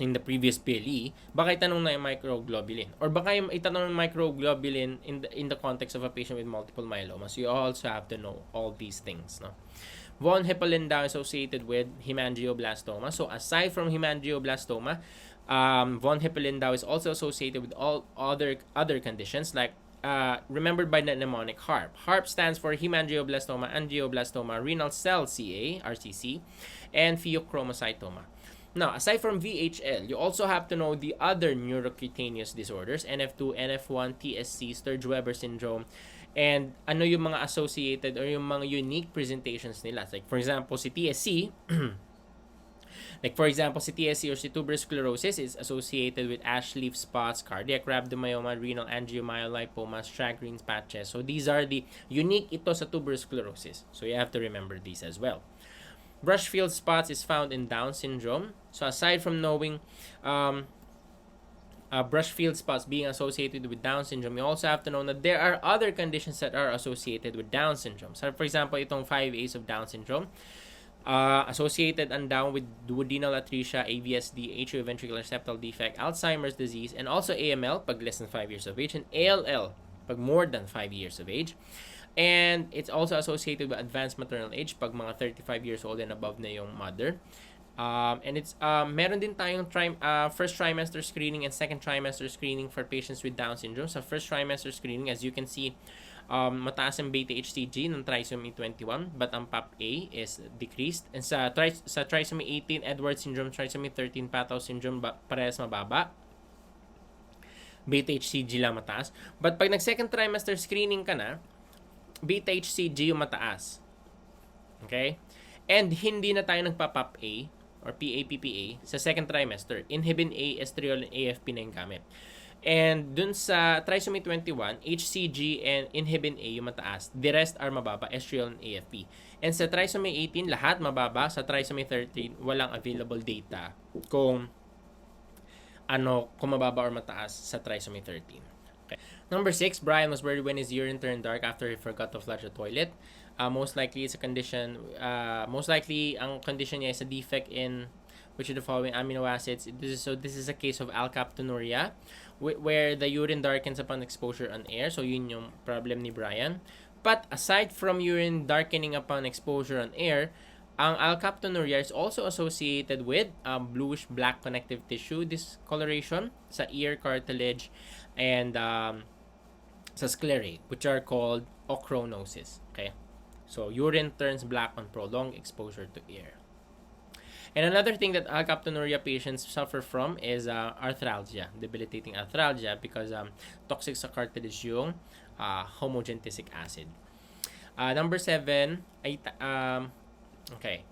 in the previous PLE, baka itanong na yung microglobulin or baka itanong yung microglobulin in the context of a patient with multiple myeloma. So you also have to know all these things, no? Von Hippel-Lindau is associated with hemangioblastoma. So aside from hemangioblastoma, von Hippel-Lindau is also associated with all other conditions like remembered by the mnemonic HARP. HARP stands for hemangioblastoma, angioblastoma, renal cell CA, RCC, and pheochromocytoma. Now, aside from VHL, you also have to know the other neurocutaneous disorders, NF2, NF1, TSC, Sturge-Weber syndrome, and ano yung mga associated or yung mga unique presentations nila. Like, for example, si TSC, or si tuberous sclerosis is associated with ash leaf spots, cardiac rhabdomyoma, renal angiomyolipoma, Sjagren's patches. So, these are the unique ito sa tuberous sclerosis. So, you have to remember these as well. Brushfield spots is found in Down syndrome. So aside from knowing Brushfield spots being associated with Down syndrome, you also have to know that there are other conditions that are associated with Down syndrome. So for example, itong 5A's of Down syndrome, associated and down with duodenal atresia, AVSD, atrioventricular septal defect, Alzheimer's disease, and also AML pag less than 5 years of age, and ALL pag more than 5 years of age. And it's also associated with advanced maternal age pag mga 35 years old and above na yung mother. And it's meron din tayong first trimester screening and second trimester screening for patients with Down syndrome. Sa first trimester screening, as you can see, mataas ang beta HCG ng trisomy 21 but ang PAP-A is decreased. And sa trisomy 18 Edwards syndrome, trisomy 13 Patau syndrome, parehas mababa. Beta HCG lang mataas. But pag nag-second trimester screening ka na, beta HCG yung mataas. Okay? And hindi na tayo nagpa-PAP-A or PAPPA sa second trimester. Inhibin A, estriol, and AFP na yung gamit. And dun sa trisomy 21, HCG and inhibin A yung mataas. The rest are mababa, estriol and AFP. And sa trisomy 18, lahat mababa. Sa trisomy 13, walang available data kung mababa or mataas sa trisomy 13. Okay. Number 6, Brian was worried when his urine turned dark after he forgot to flush the toilet. Most likely it's a condition, ang condition niya is a defect in which of the following amino acids. This is a case of alkaptonuria where the urine darkens upon exposure on air. So yun yung problem ni Brian. But aside from urine darkening upon exposure on air, ang alkaptonuria is also associated with bluish-black connective tissue discoloration sa ear cartilage and sa sclerae, which are called ochronosis. Okay? So, urine turns black on prolonged exposure to air. And another thing that alkaptonuria patients suffer from is arthralgia, debilitating arthralgia, because toxic sa cartilage yung homogenesic acid. Number 7, okay.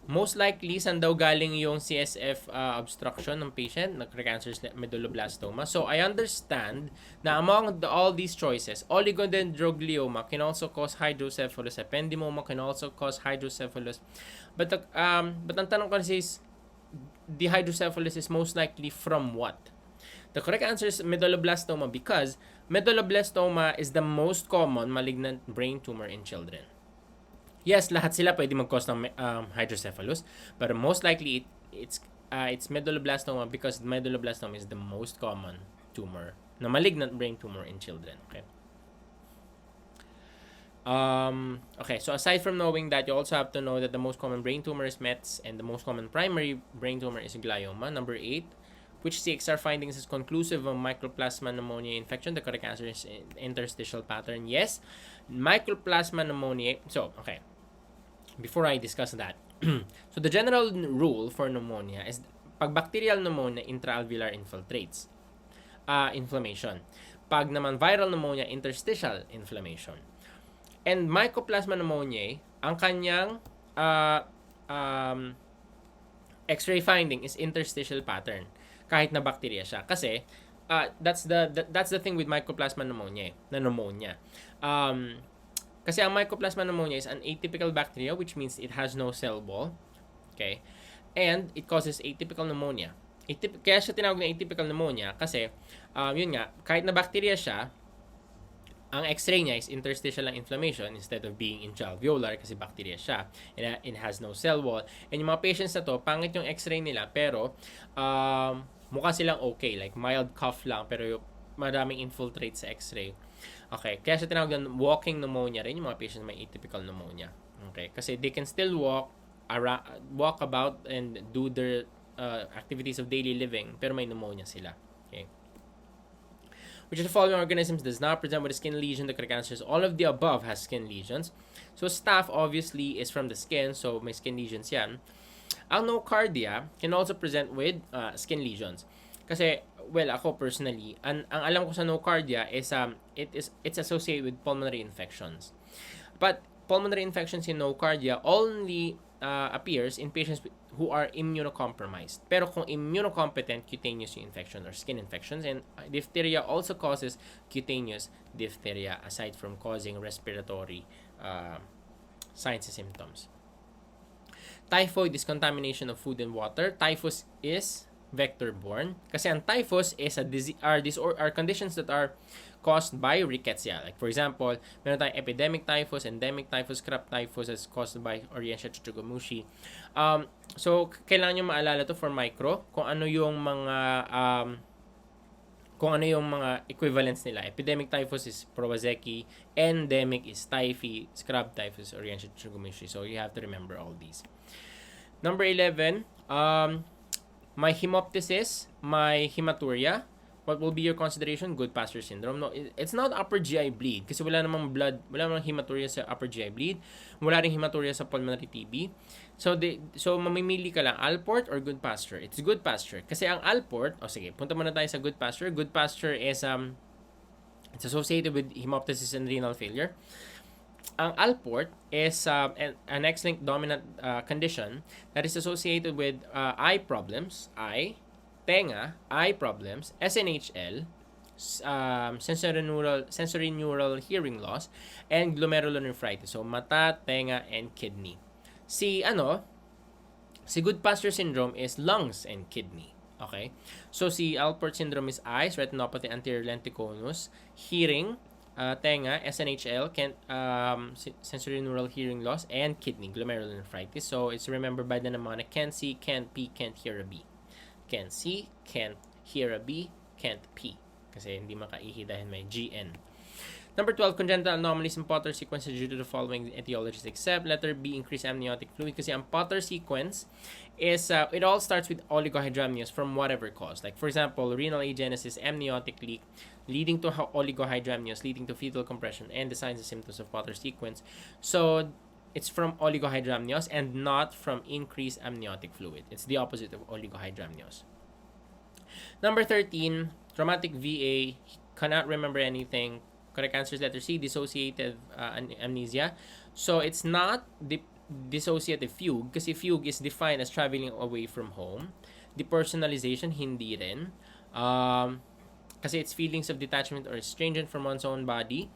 Most likely, saan daw galing yung CSF obstruction ng patient, nagre-cancerous medulloblastoma. So, I understand na among all these choices, oligodendroglioma can also cause hydrocephalus, ependymoma can also cause hydrocephalus. But ang tanong ko is, the hydrocephalus is most likely from what? The correct answer is medulloblastoma, because medulloblastoma is the most common malignant brain tumor in children. Yes, lahat sila pwede mag-cause ng hydrocephalus, but most likely it's medulloblastoma, because medulloblastoma is the most common tumor, na malignant brain tumor in children. Okay. Okay, so aside from knowing that, you also have to know that the most common brain tumor is METs and the most common primary brain tumor is glioma. Number 8, which CXR findings is conclusive of Mycoplasma pneumoniae infection? The correct answer is interstitial pattern. Yes, Mycoplasma pneumoniae. So, okay. Before I discuss that, so the general rule for pneumonia is pag bacterial pneumonia, intraalveolar infiltrates, inflammation. Pag naman viral pneumonia, interstitial inflammation. And Mycoplasma pneumoniae, ang kanyang X-ray finding is interstitial pattern, kahit na bacteria siya. Kasi that's the thing with Mycoplasma pneumoniae, na pneumonia. Kasi ang Mycoplasma pneumoniae is an atypical bacteria, which means it has no cell wall. Okay? And it causes atypical pneumonia. Kaya siya tinawag na atypical pneumonia kasi, yun nga, kahit na bacteria siya, ang X-ray niya is interstitial lang inflammation instead of being intraalveolar kasi bacteria siya. It has no cell wall. And yung mga patients na to, pangit yung X-ray nila, pero mukha silang okay. Like mild cough lang, pero maraming infiltrate sa X-ray. Okay, kaya siya tinawag ng walking pneumonia rin, yung mga patients may atypical pneumonia. Okay, kasi they can still walk about and do their activities of daily living, pero may pneumonia sila. Okay. Which of the following organisms does not present with a skin lesion? The correct answer is all of the above has skin lesions. So, staph obviously is from the skin, so may skin lesions yan. Ang nocardia can also present with skin lesions. Kasi, well, ako personally, ang alam ko sa nocardia is it's associated with pulmonary infections. But pulmonary infections in nocardia only appears in patients who are immunocompromised. Pero kung immunocompetent, cutaneous infection or skin infections, and diphtheria also causes cutaneous diphtheria aside from causing respiratory signs and symptoms. Typhoid is contamination of food and water. Typhus is vector-borne. Kasi ang typhus is are conditions that are caused by rickettsia. Like for example, meron tayong epidemic typhus, endemic typhus, crop typhus is caused by Orientia chuchugamushi. So kailangan nyo maalala to for micro kung ano yung mga equivalents nila. Epidemic typhus is Prowazeki, endemic is Typhi, scrub typhus, Orientia chuchugamushi. So you have to remember all these. Number 11, my hemoptysis, my hematuria. What will be your consideration? Goodpasture syndrome. No, it's not upper GI bleed kasi wala namang hematuria sa upper GI bleed. Wala ring hematuria sa pulmonary TB. So mamimili ka lang, Alport or Goodpasture? It's Goodpasture. Kasi ang Alport, sige, punta muna tayo sa Goodpasture. Goodpasture is it's associated with hemoptysis and renal failure. Ang Alport is an X-linked dominant condition that is associated with eye problems, tenga, eye problems, SNHL, sensory neural hearing loss, and glomerulonephritis. So, mata, tenga, and kidney. Si Goodpasture syndrome is lungs and kidney. Okay? So, si Alport syndrome is eyes, retinopathy, anterior lenticonus, hearing, tenga, SNHL, sensory neural hearing loss, and kidney, glomerulonephritis. So, it's remembered by the mnemonic, can't see, can't pee, can't hear a bee. Can't see, can't hear a bee, can't pee. Kasi hindi makaihi dahil may GN. Number 12, congenital anomalies in Potter sequence are due to the following etiologies except letter B, increased amniotic fluid. Kasi ang Potter sequence is, it all starts with oligohydramnios from whatever cause. Like, for example, renal agenesis, amniotic leak, leading to oligohydramnios, leading to fetal compression, and the signs and symptoms of Potter sequence. So, it's from oligohydramnios and not from increased amniotic fluid. It's the opposite of oligohydramnios. Number 13, traumatic VA, cannot remember anything. Correct answer is letter C, dissociative amnesia. So it's not dissociative fugue kasi fugue is defined as traveling away from home. Depersonalization, hindi rin. Kasi it's feelings of detachment or estrangement from one's own body.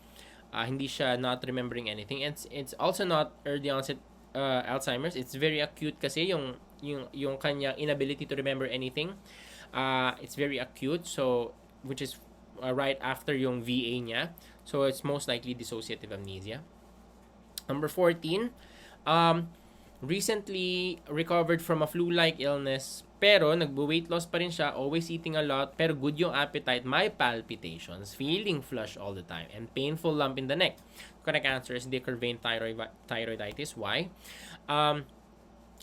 Hindi siya not remembering anything. It's also not early onset Alzheimer's. It's very acute kasi yung kanyang inability to remember anything. It's very acute, so which is right after yung VA niya. So it's most likely dissociative amnesia. Number 14, recently recovered from a flu-like illness pero nagbo-weight loss pa rin siya, always eating a lot, pero good yung appetite, may palpitations, feeling flush all the time, and painful lump in the neck. Correct answer is decurvane thyroiditis. Why?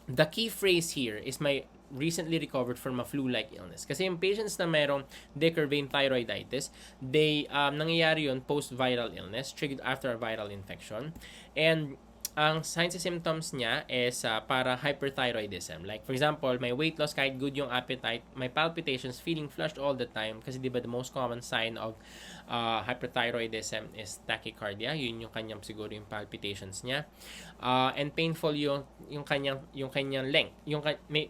The key phrase here is my recently recovered from a flu-like illness. Kasi yung patients na merong decurvane thyroiditis, they, nangyayari yun post-viral illness, triggered after a viral infection. And ang signs and symptoms niya is para hyperthyroidism. Like, for example, may weight loss kahit good yung appetite, may palpitations, feeling flushed all the time. Kasi diba the most common sign of hyperthyroidism is tachycardia. Yun yung kanyang siguro yung palpitations niya. And painful yung kanyang length.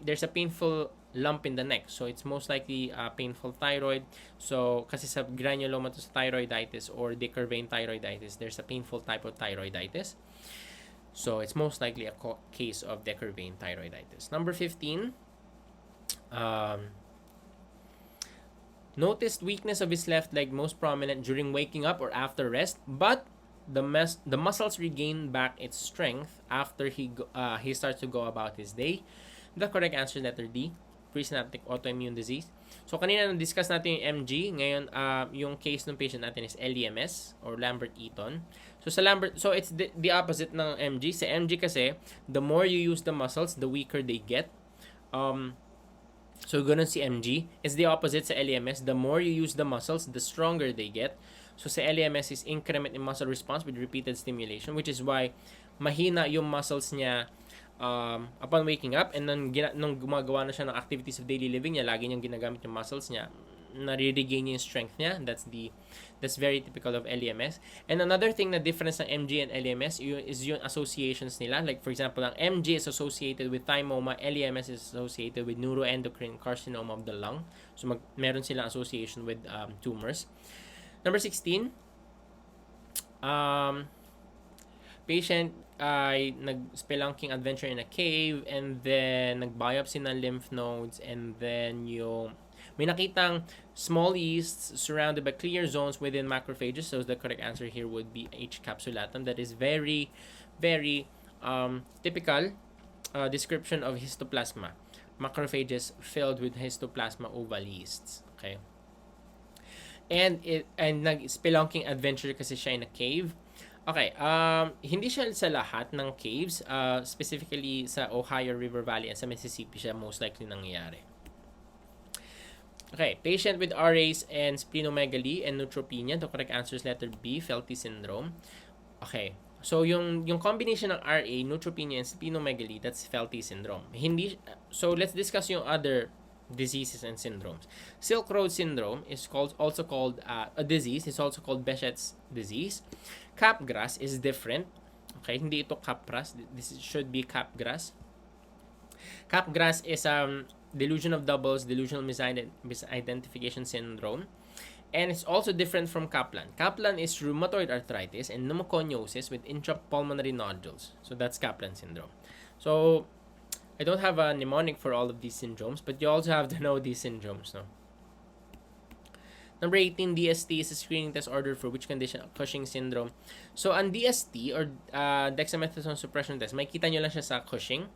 There's a painful lump in the neck. So, it's most likely painful thyroid. So, kasi sa granulomatous thyroiditis or decurvane thyroiditis, there's a painful type of thyroiditis. So, it's most likely a case of decurvane thyroiditis. Number 15, noticed weakness of his left leg most prominent during waking up or after rest, but the muscles regain back its strength after he starts to go about his day. The correct answer is letter D, presynaptic autoimmune disease. So, kanina na-discuss natin yung MG. Ngayon, yung case ng patient natin is LEMS or Lambert-Eaton. So it's the opposite ng MG. Sa MG kasi, the more you use the muscles, the weaker they get. So, ganun si MG. It's the opposite sa LEMS. The more you use the muscles, the stronger they get. So, sa LEMS is increment in muscle response with repeated stimulation, which is why mahina yung muscles niya upon waking up, and then nung gumagawa na siya ng activities of daily living niya, lagi niyang ginagamit yung muscles niya, nare-regain niya yung strength niya. That's very typical of LEMS. And another thing na difference ng MG and LEMS is yung associations nila. Like, for example, ang MG is associated with thymoma, LEMS is associated with neuroendocrine carcinoma of the lung. So, meron silang association with tumors. Number 16, patient ay nag-spelunking adventure in a cave, and then nag-biopsy ng lymph nodes, and then may nakitang small yeasts surrounded by clear zones within macrophages. So the correct answer here would be H. capsulatum. That is very, very typical description of histoplasma. Macrophages filled with histoplasma oval yeasts. Okay. And nag-spelunking adventure kasi siya in a cave. Okay, hindi siya sa lahat ng caves, specifically sa Ohio River Valley and sa Mississippi siya most likely nangyayari. Okay, patient with RAs and splenomegaly and neutropenia. The correct answer is letter B, Felty syndrome. Okay, so yung combination ng RA, neutropenia, and splenomegaly, that's Felty syndrome. So let's discuss yung other diseases and syndromes. Silk Road syndrome is also called a disease. It's also called Behçet's disease. Capgras is different. Okay, hindi ito Capras. This should be Capgras. Capgras is delusion of doubles, delusional misidentification syndrome. And it's also different from Kaplan. Kaplan is rheumatoid arthritis and pneumoconiosis with intrapulmonary nodules. So that's Kaplan syndrome. So I don't have a mnemonic for all of these syndromes, but you also have to know these syndromes, no? Number 18, DST is a screening test ordered for which condition? Cushing syndrome. So, ang DST or dexamethasone suppression test, makikita nyo lang siya sa Cushing.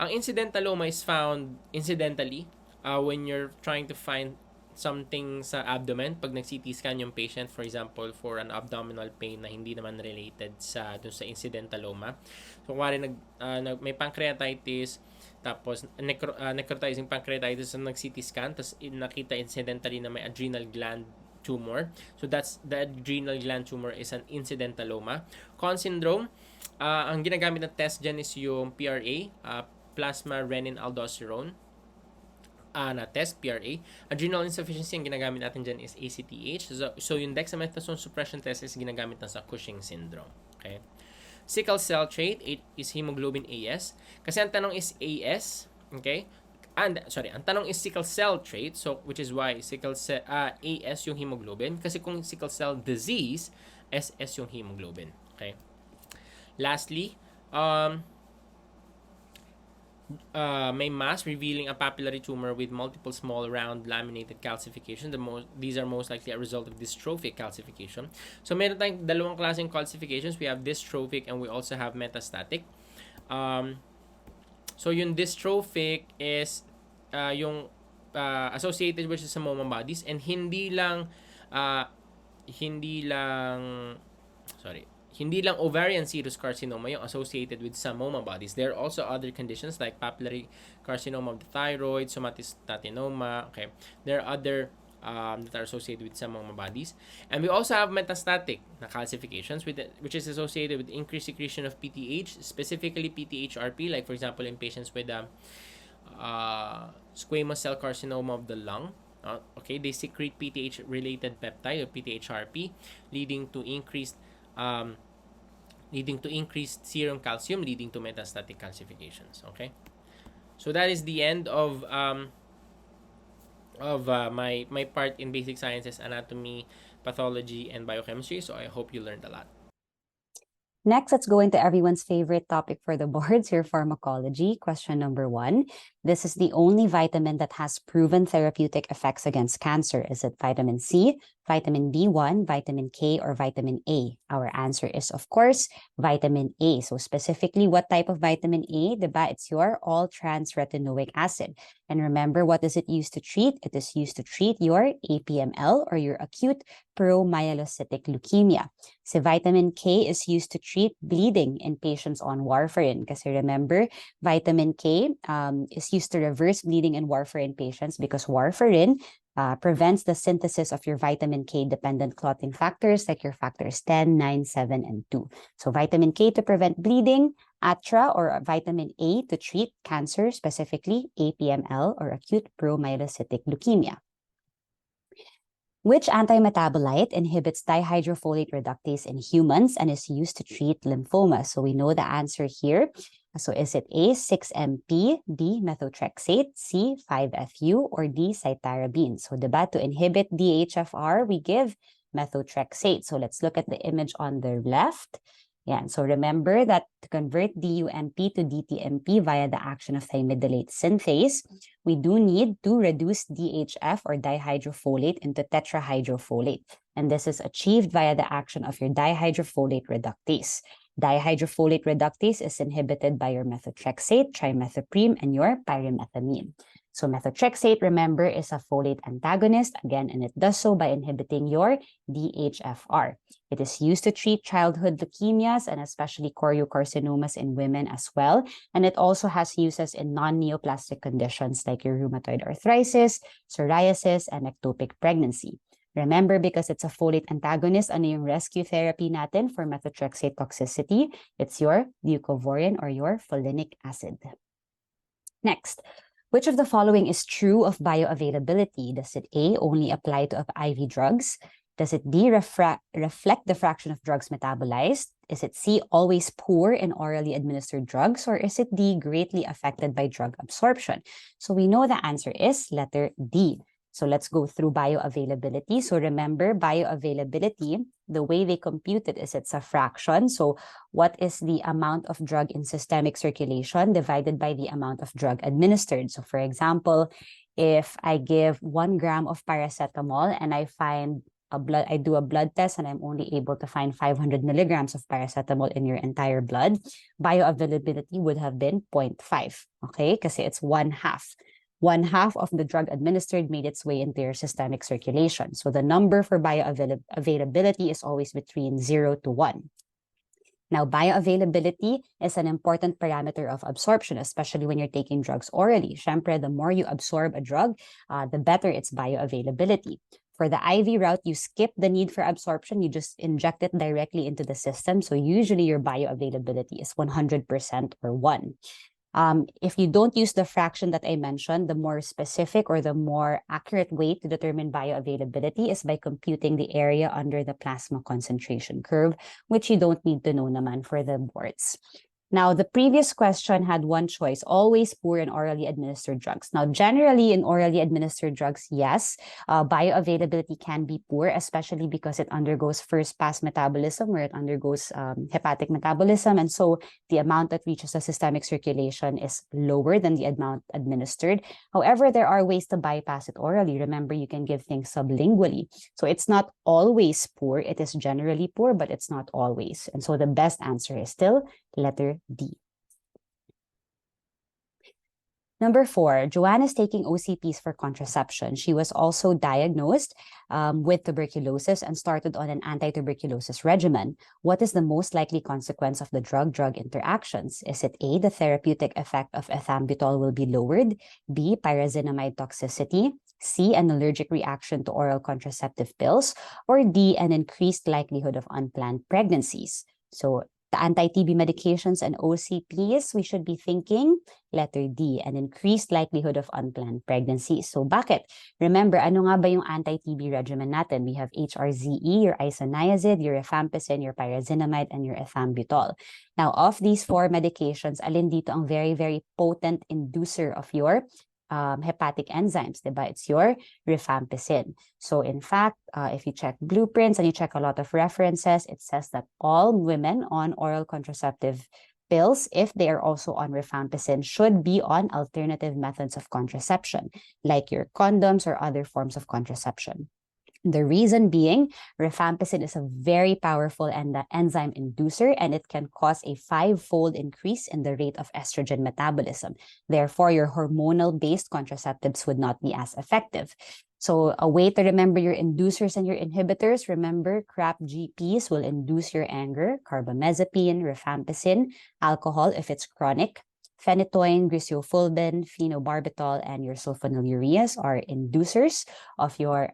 Ang incidentaloma is found incidentally when you're trying to find something sa abdomen pag nag-CT scan yung patient, for example, for an abdominal pain na hindi naman related sa dun sa incidentaloma. So, kung may pancreatitis, tapos necrotizing pancreatitis na nag-CT scan, tapos nakita incidentally na may adrenal gland tumor. So, the adrenal gland tumor is an incidentaloma. Con syndrome, ang ginagamit na test dyan is yung PRA, plasma renin aldosterone na test, PRA. Adrenal insufficiency, ang ginagamit natin dyan is ACTH. So yung dexamethasone suppression test is ginagamit na sa Cushing syndrome. Okay? Sickle cell trait is hemoglobin AS. Kasi ang tanong is AS, okay? Ang tanong is sickle cell trait, so which is why sickle cell AS yung hemoglobin, kasi kung sickle cell disease, SS yung hemoglobin. Okay? Lastly, may mass revealing a papillary tumor with multiple small round laminated calcification. These are most likely a result of dystrophic calcification. So meron tayong dalawang klaseng calcifications. We have dystrophic and we also have metastatic. So yung dystrophic is yung associated with sa MOMA bodies, and hindi lang ovarian serous carcinoma yung associated with some MOMA bodies. There are also other conditions like papillary carcinoma of the thyroid, somatostatinoma. Okay, there are other that are associated with some MOMA bodies, and we also have metastatic calcifications which is associated with increased secretion of PTH, specifically PTH-RP, like for example in patients with squamous cell carcinoma of the lung. Okay, they secrete PTH-related peptide or PTH-RP, leading to increased serum calcium, leading to metastatic calcifications. Okay, so that is the end of my part in basic sciences, anatomy, pathology, and biochemistry. So I hope you learned a lot. Next, let's go into everyone's favorite topic for the boards here, pharmacology. Question number 1. This is the only vitamin that has proven therapeutic effects against cancer. Is it vitamin C, vitamin B1, vitamin K, or vitamin A? Our answer is, of course, vitamin A. So specifically, what type of vitamin A? Diba? It's your all-trans-retinoic acid. And remember, what is it used to treat? It is used to treat your APML, or your acute promyelocytic leukemia. So vitamin K is used to treat bleeding in patients on warfarin. Kasi remember, vitamin K is used to reverse bleeding in warfarin patients because warfarin prevents the synthesis of your vitamin K-dependent clotting factors like your factors 10, 9, 7, and 2. So vitamin K to prevent bleeding, ATRA or vitamin A to treat cancer, specifically APML or acute promyelocytic leukemia. Which antimetabolite inhibits dihydrofolate reductase in humans and is used to treat lymphoma? So we know the answer here. So is it A, 6-MP, B, methotrexate, C, 5-FU, or D, cytarabine? So diba, to inhibit DHFR, we give methotrexate. So let's look at the image on the left. Yeah, so remember that to convert DUMP to DTMP via the action of thymidylate synthase, we do need to reduce DHF or dihydrofolate into tetrahydrofolate. And this is achieved via the action of your dihydrofolate reductase. Dihydrofolate reductase is inhibited by your methotrexate, trimethoprim, and your pyrimethamine. So methotrexate, remember, is a folate antagonist, again, and it does so by inhibiting your DHFR. It is used to treat childhood leukemias and especially choriocarcinomas in women as well. And it also has uses in non-neoplastic conditions like your rheumatoid arthritis, psoriasis, and ectopic pregnancy. Remember, because it's a folate antagonist, ano yung rescue therapy natin for methotrexate toxicity? It's your leucovorin or your folinic acid. Next. Which of the following is true of bioavailability? Does it A, only apply to IV drugs? Does it B, reflect the fraction of drugs metabolized? Is it C, always poor in orally administered drugs? Or is it D, greatly affected by drug absorption? So we know the answer is letter D. So let's go through bioavailability. So remember, bioavailability, the way they compute it is it's a fraction. So what is the amount of drug in systemic circulation divided by the amount of drug administered? So for example, if I give 1 gram of paracetamol and I do a blood test and I'm only able to find 500 milligrams of paracetamol in your entire blood, bioavailability would have been 0.5, okay? Kasi it's 1/2. 1/2 of the drug administered made its way into your systemic circulation. So the number for bioavailability is always between 0 to 1. Now, bioavailability is an important parameter of absorption, especially when you're taking drugs orally. Syempre, the more you absorb a drug, the better its bioavailability. For the IV route, you skip the need for absorption. You just inject it directly into the system. So usually your bioavailability is 100% or 1. If you don't use the fraction that I mentioned, the more specific or the more accurate way to determine bioavailability is by computing the area under the plasma concentration curve, which you don't need to know naman for the boards. Now, the previous question had one choice, always poor in orally administered drugs. Now, generally in orally administered drugs, yes, bioavailability can be poor, especially because it undergoes first-pass metabolism, where it undergoes hepatic metabolism. And so the amount that reaches the systemic circulation is lower than the amount administered. However, there are ways to bypass it orally. Remember, you can give things sublingually. So it's not always poor. It is generally poor, but it's not always. And so the best answer is still letter D. Number 4, Joanne is taking OCPs for contraception. She was also diagnosed with tuberculosis and started on an anti-tuberculosis regimen. What is the most likely consequence of the drug-drug interactions? Is it A, the therapeutic effect of ethambutol will be lowered, B, pyrazinamide toxicity, C, an allergic reaction to oral contraceptive pills, or D, an increased likelihood of unplanned pregnancies? So the anti-TB medications and OCPs, we should be thinking letter D, an increased likelihood of unplanned pregnancy. So bakit? Remember, ano nga ba yung anti-TB regimen natin? We have HRZE, your isoniazid, your rifampicin, your pyrazinamide, and your ethambutol. Now, of these 4 medications, alin dito ang very, very potent inducer of your hepatic enzymes, diba? It's your rifampicin. So in fact, if you check blueprints and you check a lot of references, it says that all women on oral contraceptive pills, if they are also on rifampicin, should be on alternative methods of contraception, like your condoms or other forms of contraception. The reason being, rifampicin is a very powerful enzyme inducer, and it can cause a 5-fold increase in the rate of estrogen metabolism. Therefore, your hormonal-based contraceptives would not be as effective. So a way to remember your inducers and your inhibitors, remember, CRAP GPs will induce your anger, carbamazepine, rifampicin, alcohol if it's chronic, phenytoin, griseofulvin, phenobarbital, and your sulfonylureas are inducers of your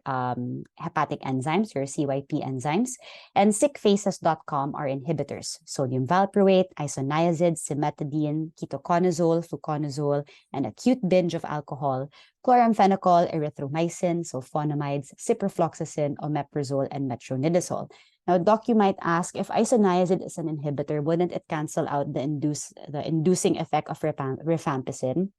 hepatic enzymes, your CYP enzymes. And sickfaces.com are inhibitors. Sodium valproate, isoniazid, cimetidine, ketoconazole, fluconazole, and acute binge of alcohol, chloramphenicol, erythromycin, sulfonamides, ciprofloxacin, omeprazole, and metronidazole. Now, Doc, you might ask, if isoniazid is an inhibitor, wouldn't it cancel out the inducing effect of rifampicin?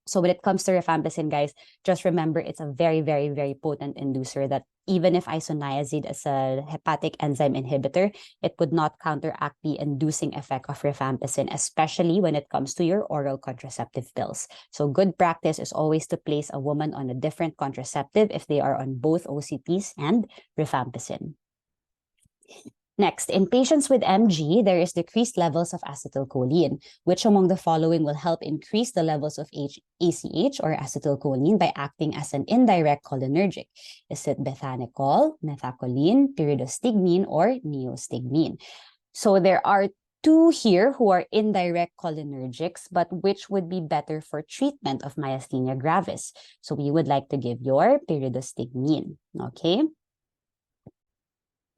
So when it comes to rifampicin, guys, just remember it's a very, very, very potent inducer that even if isoniazid is a hepatic enzyme inhibitor, it would not counteract the inducing effect of rifampicin, especially when it comes to your oral contraceptive pills. So good practice is always to place a woman on a different contraceptive if they are on both OCPs and rifampicin. Next, in patients with MG, there is decreased levels of acetylcholine. Which among the following will help increase the levels of ACH or acetylcholine by acting as an indirect cholinergic? Is it bethanecol, methacholine, pyridostigmine, or neostigmine? So there are 2 here who are indirect cholinergics, but which would be better for treatment of myasthenia gravis? So we would like to give your pyridostigmine, okay?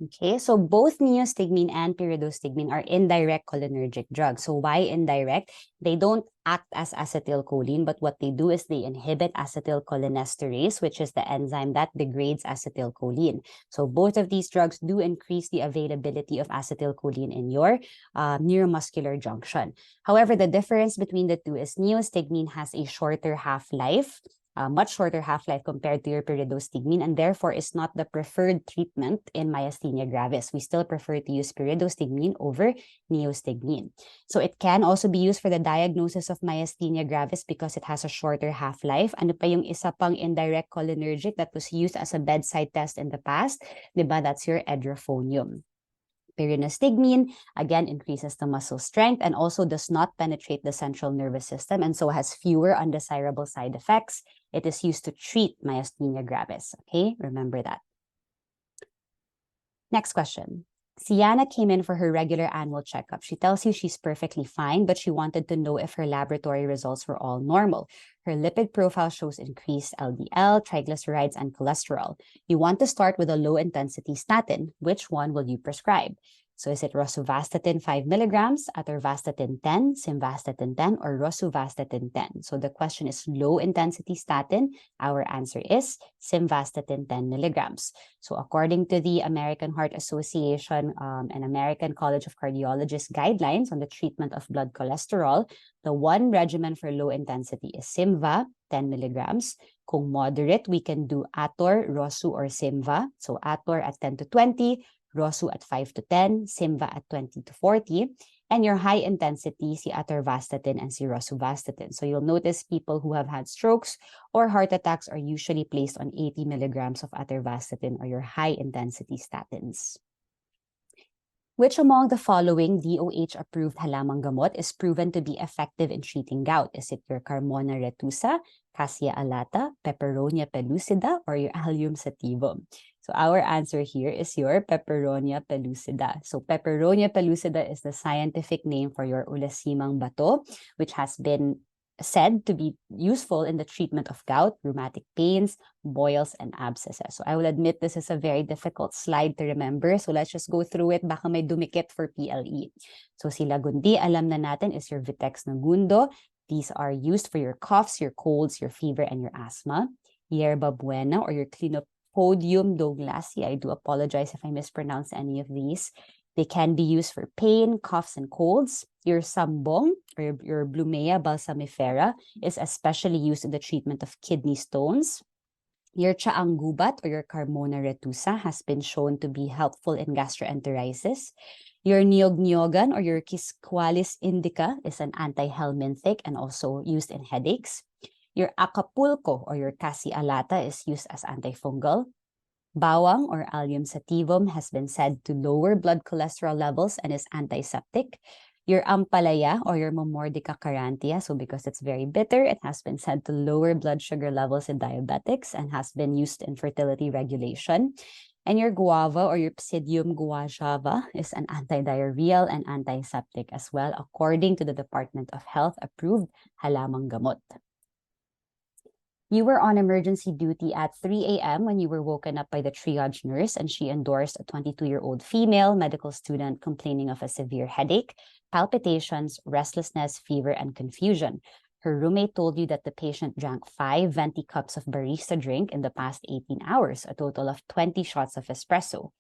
Okay, so both neostigmine and pyridostigmine are indirect cholinergic drugs. So why indirect? They don't act as acetylcholine, but what they do is they inhibit acetylcholinesterase, which is the enzyme that degrades acetylcholine. So both of these drugs do increase the availability of acetylcholine in your neuromuscular junction. However, the difference between the two is neostigmine has a shorter half-life, much shorter half-life compared to your pyridostigmine, and therefore is not the preferred treatment in myasthenia gravis. We still prefer to use pyridostigmine over neostigmine. So it can also be used for the diagnosis of myasthenia gravis because it has a shorter half-life. Ano pa yung isa pang indirect cholinergic that was used as a bedside test in the past? Diba? That's your edrophonium. Pyridostigmine, again, increases the muscle strength and also does not penetrate the central nervous system and so has fewer undesirable side effects. It is used to treat myasthenia gravis. Okay, remember that. Next question. Sienna came in for her regular annual checkup. She tells you she's perfectly fine, but she wanted to know if her laboratory results were all normal. Her lipid profile shows increased LDL, triglycerides, and cholesterol. You want to start with a low-intensity statin. Which one will you prescribe? So is it rosuvastatin 5 milligrams, atorvastatin 10, simvastatin 10, or rosuvastatin 10? So the question is low-intensity statin. Our answer is simvastatin 10 milligrams. So according to the American Heart Association and American College of Cardiologists guidelines on the treatment of blood cholesterol, the one regimen for low intensity is Simva, 10 milligrams. Kung moderate, we can do Ator, Rosu, or Simva. So Ator at 10 to 20, Rosu at 5 to 10, Simva at 20 to 40, and your high intensity, si atorvastatin and si rosuvastatin. So you'll notice people who have had strokes or heart attacks are usually placed on 80 milligrams of atorvastatin or your high intensity statins. Which among the following DOH-approved halamang gamot is proven to be effective in treating gout? Is it your Carmona retusa, Cassia alata, Peperonia pellucida, or your Allium sativum? So our answer here is your Peperonia pellucida. So Peperonia pellucida is the scientific name for your Ulasimang bato, which has been said to be useful in the treatment of gout, rheumatic pains, boils, and abscesses. So I will admit this is a very difficult slide to remember. So let's just go through it. Baka may dumikit for PLE. So si Lagundi, alam na natin, is your Vitex Nagundo. These are used for your coughs, your colds, your fever, and your asthma. Yerba Buena or your Clinopodium douglasii. I do apologize if I mispronounce any of these. They can be used for pain, coughs, and colds. Your Sambong or your Blumea balsamifera is especially used in the treatment of kidney stones. Your Chaanggubat or your Carmona retusa has been shown to be helpful in gastroenteritis. Your Niog-Niogan or your Quisqualis indica is an anti-helminthic and also used in headaches. Your Acapulco or your Cassia alata is used as antifungal. Bawang or Allium sativum has been said to lower blood cholesterol levels and is antiseptic. Your Ampalaya or your Momordica carantia, so because it's very bitter, it has been said to lower blood sugar levels in diabetics and has been used in fertility regulation. And your Guava or your Psidium guajava is an antidiarrheal and antiseptic as well, according to the Department of Health approved halamang gamot. You were on emergency duty at 3 a.m. when you were woken up by the triage nurse, and she endorsed a 22-year-old female medical student complaining of a severe headache, palpitations, restlessness, fever, and confusion. Her roommate told you that the patient drank 5 venti cups of barista drink in the past 18 hours, a total of 20 shots of espresso.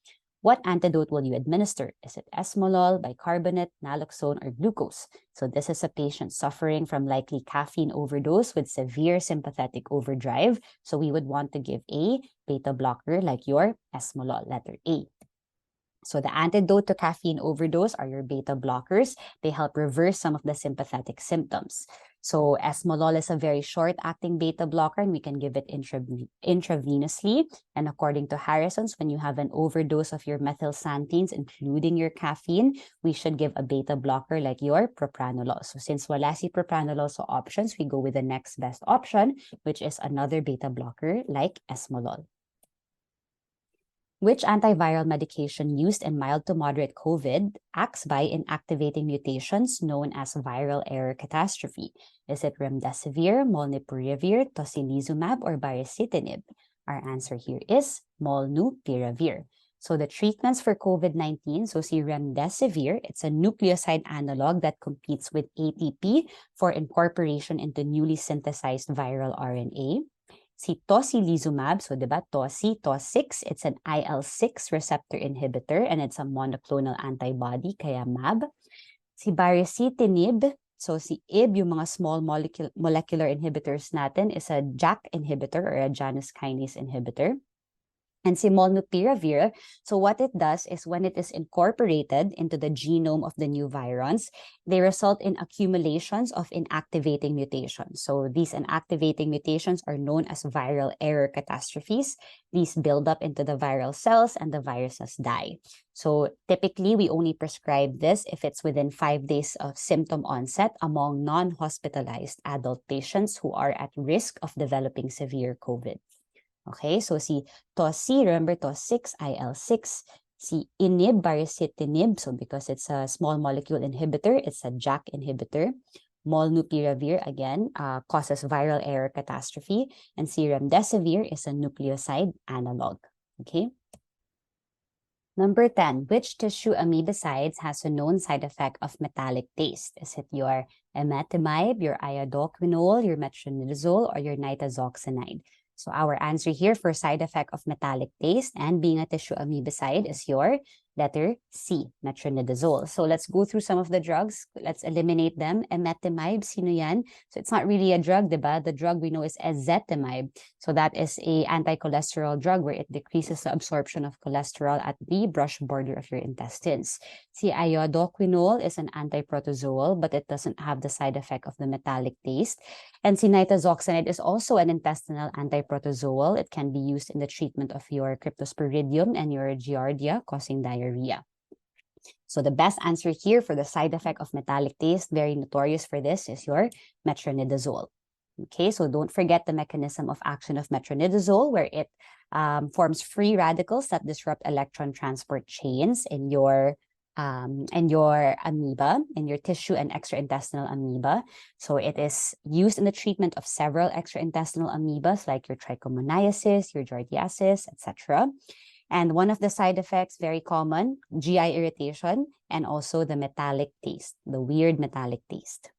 What antidote will you administer? Is it esmolol, bicarbonate, naloxone, or glucose? So this is a patient suffering from likely caffeine overdose with severe sympathetic overdrive. So we would want to give a beta blocker like your esmolol, letter A. So the antidote to caffeine overdose are your beta blockers. They help reverse some of the sympathetic symptoms. So esmolol is a very short-acting beta blocker, and we can give it intravenously. And according to Harrison's, when you have an overdose of your methylxanthines, including your caffeine, we should give a beta blocker like your propranolol. So since wala si propranolol sa options, we go with the next best option, which is another beta blocker like esmolol. Which antiviral medication used in mild to moderate COVID acts by inactivating mutations known as viral error catastrophe? Is it remdesivir, molnupiravir, tocilizumab, or baricitinib? Our answer here is molnupiravir. So the treatments for COVID-19, so si remdesivir, it's a nucleoside analog that competes with ATP for incorporation into newly synthesized viral RNA. Si tocilizumab, so diba, TOS6, it's an IL-6 receptor inhibitor and it's a monoclonal antibody, kaya MAB. Si baricitinib, so si IB, yung mga small molecular inhibitors natin, is a JAK inhibitor or a Janus kinase inhibitor. And si molnupiravir, so what it does is when it is incorporated into the genome of the new virons, they result in accumulations of inactivating mutations. So these inactivating mutations are known as viral error catastrophes. These build up into the viral cells and the viruses die. So typically, we only prescribe this if it's within 5 days of symptom onset among non-hospitalized adult patients who are at risk of developing severe COVID. Okay, so si TOS-C, remember TOS-6, IL-6, si inib, baricitinib, so because it's a small molecule inhibitor, it's a JAK inhibitor. Molnupiravir, again, causes viral error catastrophe, and si remdesivir is a nucleoside analog. Okay. Number 10, which tissue amoebicides has a known side effect of metallic taste? Is it your emetimib, your iodoquinol, your metronidazole, or your nitazoxanide? So our answer here for side effect of metallic taste and being a tissue amoebicide is your letter C, metronidazole. So let's go through some of the drugs. Let's eliminate them. Emetimib, sino yan? So it's not really a drug, diba? The drug we know is ezetimibe. So that is a anti-cholesterol drug where it decreases the absorption of cholesterol at the brush border of your intestines. Si iodoquinol is an anti-protozoal, but it doesn't have the side effect of the metallic taste. And si nitazoxanide is also an intestinal anti-protozoal. It can be used in the treatment of your cryptosporidium and your giardia, causing diarrhea. So the best answer here for the side effect of metallic taste, very notorious for this, is your metronidazole. Okay, so don't forget the mechanism of action of metronidazole, where it forms free radicals that disrupt electron transport chains in your amoeba, in your tissue and extraintestinal amoeba. So it is used in the treatment of several extraintestinal amoebas like your trichomoniasis, your giardiasis, etc. And one of the side effects, very common, GI irritation, and also the metallic taste, the weird metallic taste.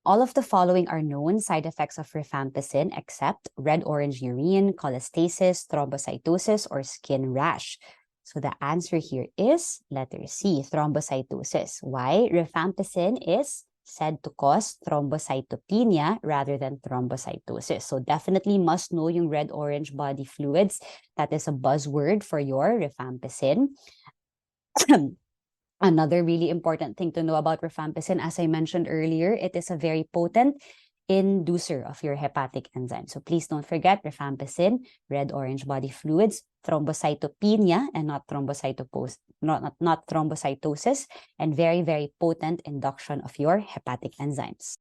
All of the following are known side effects of rifampicin except red-orange urine, cholestasis, thrombocytosis, or skin rash. So the answer here is letter C, thrombocytosis. Why? Rifampicin is said to cause thrombocytopenia rather than thrombocytosis. So definitely must know yung red-orange body fluids. That is a buzzword for your rifampicin. Another really important thing to know about rifampicin, as I mentioned earlier, it is a very potent inducer of your hepatic enzyme. So please don't forget rifampicin, red-orange body fluids, thrombocytopenia, and not thrombocytosis, not thrombocytosis, and very, very potent induction of your hepatic enzymes.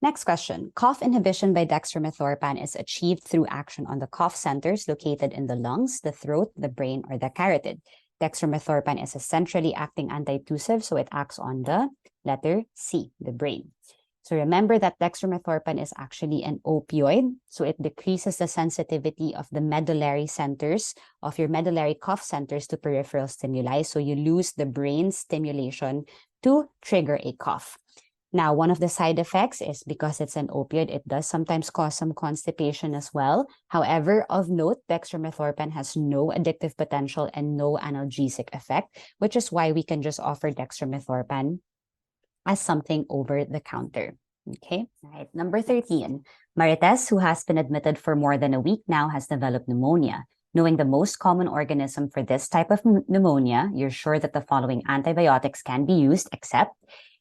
Next question. Cough inhibition by dextromethorphan is achieved through action on the cough centers located in the lungs, the throat, the brain, or the carotid. Dextromethorphan is a centrally acting antitussive, so it acts on the letter C, the brain. So remember that dextromethorphan is actually an opioid, so it decreases the sensitivity of the medullary centers, of your medullary cough centers to peripheral stimuli, so you lose the brain stimulation to trigger a cough. Now, one of the side effects is because it's an opioid, it does sometimes cause some constipation as well. However, of note, dextromethorphan has no addictive potential and no analgesic effect, which is why we can just offer dextromethorphan as something over the counter. Okay, all right. Number 13, Marites, who has been admitted for more than a week now, has developed pneumonia. Knowing the most common organism for this type of pneumonia, you're sure that the following antibiotics can be used except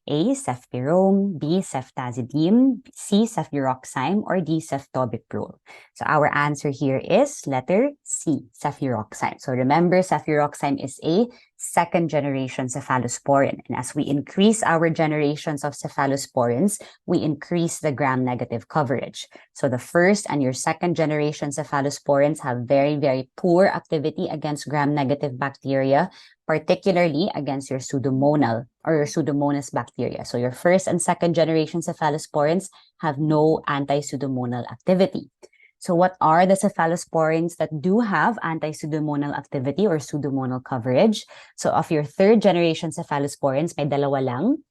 A, cefpirone, B, ceftazidime, C, cefuroxime, or D, ceftobiprole. So our answer here is letter C, cefuroxime. So remember, cefuroxime is a second-generation cephalosporin. And as we increase our generations of cephalosporins, we increase the gram-negative coverage. So the first and your second-generation cephalosporins have very, very poor activity against gram-negative bacteria, particularly against your Pseudomonal or your Pseudomonas bacteria. So your first and second generation cephalosporins have no anti-Pseudomonal activity. So what are the cephalosporins that do have anti-Pseudomonal activity or Pseudomonal coverage? So of your third generation cephalosporins, may dalawa lang.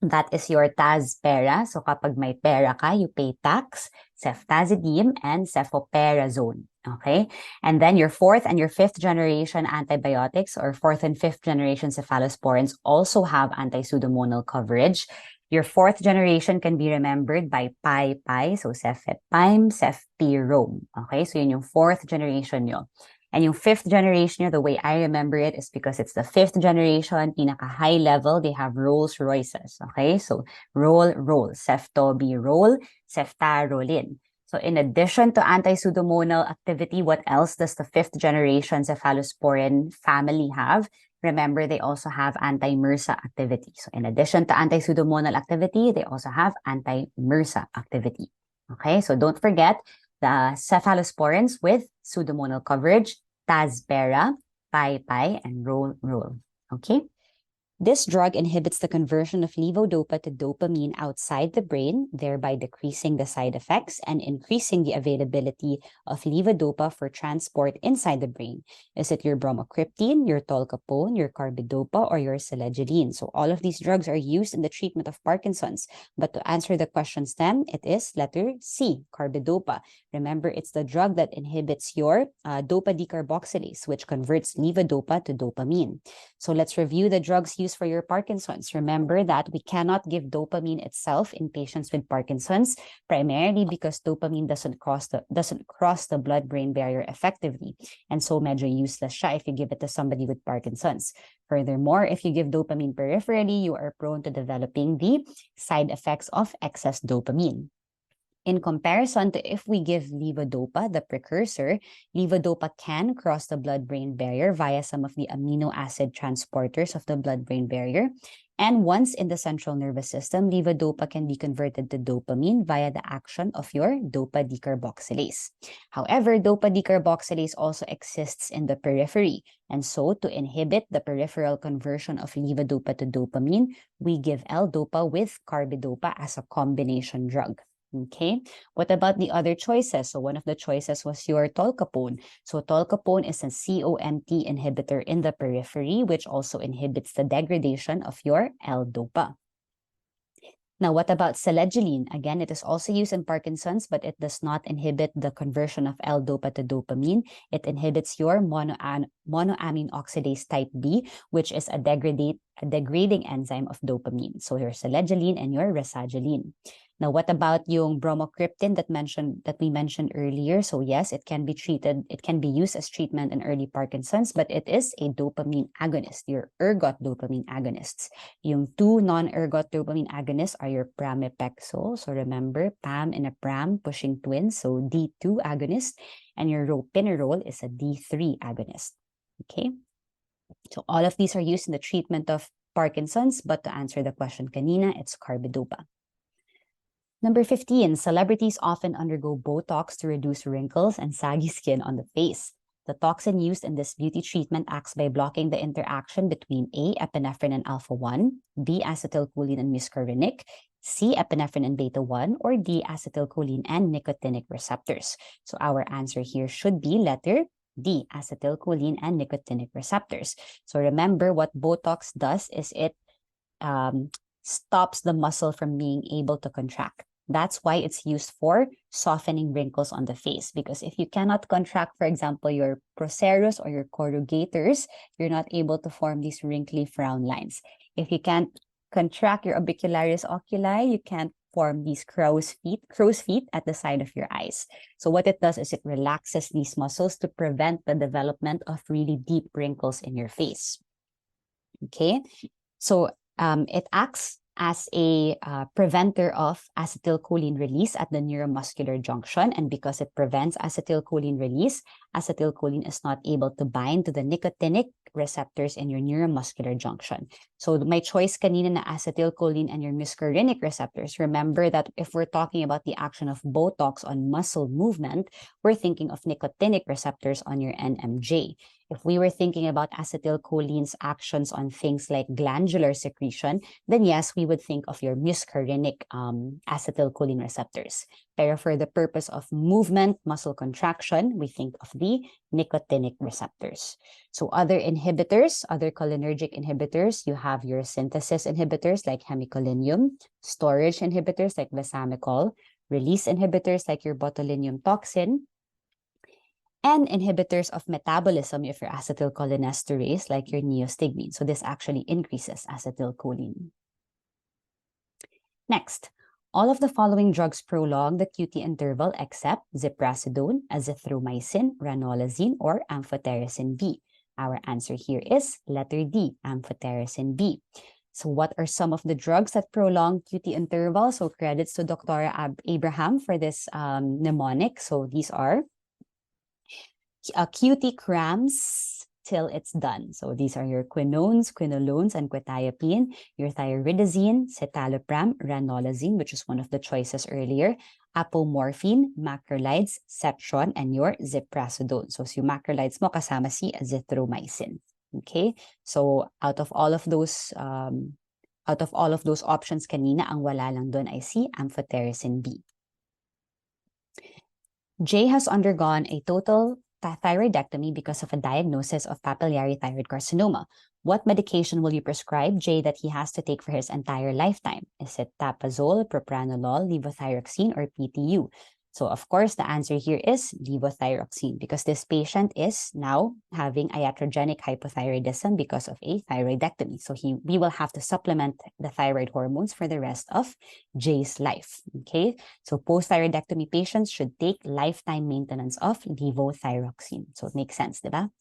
That is your Tazpera. So kapag may pera ka, you pay tax, ceftazidime, and cefoperazone. Okay? And then your fourth and your fifth generation antibiotics or fourth and fifth generation cephalosporins also have anti-Pseudomonal coverage. Your fourth generation can be remembered by pi, so cefepime, cefpirome. Okay, so yun yung fourth generation nyo. And yung fifth generation nyo, the way I remember it is because it's the fifth generation, pinaka-high level, they have Rolls Royces. Okay, so roll, ceftobiroll, ceftarolin. So in addition to anti-pseudomonal activity, what else does the fifth generation cephalosporin family have? Remember, they also have anti-MRSA activity. So in addition to anti-pseudomonal activity, they also have anti-MRSA activity. Okay, so don't forget the cephalosporins with pseudomonal coverage, Tazpera, Pi, and Roll. Okay. This drug inhibits the conversion of levodopa to dopamine outside the brain, thereby decreasing the side effects and increasing the availability of levodopa for transport inside the brain. Is it your bromocriptine, your tolcapone, your carbidopa, or your selegiline? So all of these drugs are used in the treatment of Parkinson's. But to answer the question STEM, it is letter C, carbidopa. Remember, it's the drug that inhibits your dopa decarboxylase, which converts levodopa to dopamine. So let's review the drugs used for your Parkinson's. Remember that we cannot give dopamine itself in patients with Parkinson's, primarily because dopamine doesn't cross the blood-brain barrier effectively. And so medyo useless siya if you give it to somebody with Parkinson's. Furthermore, if you give dopamine peripherally, you are prone to developing the side effects of excess dopamine. In comparison to if we give levodopa, the precursor, levodopa can cross the blood-brain barrier via some of the amino acid transporters of the blood-brain barrier. And once in the central nervous system, levodopa can be converted to dopamine via the action of your dopa decarboxylase. However, dopa decarboxylase also exists in the periphery. And so to inhibit the peripheral conversion of levodopa to dopamine, we give L-dopa with carbidopa as a combination drug. Okay, what about the other choices? So one of the choices was your tolcapone. So tolcapone is a COMT inhibitor in the periphery, which also inhibits the degradation of your L-dopa. Now, what about selegiline? Again, it is also used in Parkinson's, but it does not inhibit the conversion of L-dopa to dopamine. It inhibits your monoamine oxidase type B, which is a degrading enzyme of dopamine. So your selegiline and your rasagiline. Now, what about yung bromocriptine that we mentioned earlier? So yes, it can be used as treatment in early Parkinson's, but it is a dopamine agonist, your ergot dopamine agonists. Yung two non-ergot dopamine agonists are your pramipexole. So remember, PAM and a PRAM pushing twins, so D2 agonist, and your ropinirole is a D3 agonist. Okay? So all of these are used in the treatment of Parkinson's, but to answer the question kanina, it's carbidopa. Number 15, celebrities often undergo Botox to reduce wrinkles and saggy skin on the face. The toxin used in this beauty treatment acts by blocking the interaction between A, epinephrine and alpha-1, B, acetylcholine and muscarinic, C, epinephrine and beta-1, or D, acetylcholine and nicotinic receptors. So our answer here should be letter D, acetylcholine and nicotinic receptors. So remember, what Botox does is it stops the muscle from being able to contract. That's why it's used for softening wrinkles on the face. Because if you cannot contract, for example, your procerus or your corrugators, you're not able to form these wrinkly frown lines. If you can't contract your orbicularis oculi, you can't form these crow's feet at the side of your eyes. So what it does is it relaxes these muscles to prevent the development of really deep wrinkles in your face. Okay, so it acts as a preventer of acetylcholine release at the neuromuscular junction. And because it prevents acetylcholine release, acetylcholine is not able to bind to the nicotinic receptors in your neuromuscular junction. So my choice kanina na acetylcholine and your muscarinic receptors, remember that if we're talking about the action of Botox on muscle movement, we're thinking of nicotinic receptors on your NMJ. If we were thinking about acetylcholine's actions on things like glandular secretion, then yes, we would think of your muscarinic acetylcholine receptors. Pero for the purpose of movement, muscle contraction, we think of the nicotinic receptors. So other inhibitors, other cholinergic inhibitors, you have your synthesis inhibitors like hemicolinium, storage inhibitors like besamicol, release inhibitors like your botulinum toxin, and inhibitors of metabolism if your acetylcholinesterase like your neostigmine. So this actually increases acetylcholine. Next, all of the following drugs prolong the QT interval except ziprasidone, azithromycin, ranolazine, or amphotericin B. Our answer here is letter D, amphotericin B. So what are some of the drugs that prolong QT interval? So credits to Dr. Abraham for this mnemonic. So these are QT crams till it's done. So these are your quinones, quinolones, and quetiapine, your thioridazine, citalopram, ranolazine, which is one of the choices earlier, apomorphine, macrolides, cetron, and your ziprasidone. So si macrolides mo kasama si azithromycin. Okay? So out of all of those options kanina, ang wala lang doon ay si amphotericin B. Jay has undergone a total thyroidectomy because of a diagnosis of papillary thyroid carcinoma. What medication will you prescribe Jay that he has to take for his entire lifetime? Is it tapazole, propranolol, levothyroxine, or PTU? So of course, the answer here is levothyroxine because this patient is now having iatrogenic hypothyroidism because of a thyroidectomy. So we will have to supplement the thyroid hormones for the rest of Jay's life. Okay, so post-thyroidectomy patients should take lifetime maintenance of levothyroxine. So it makes sense, diba?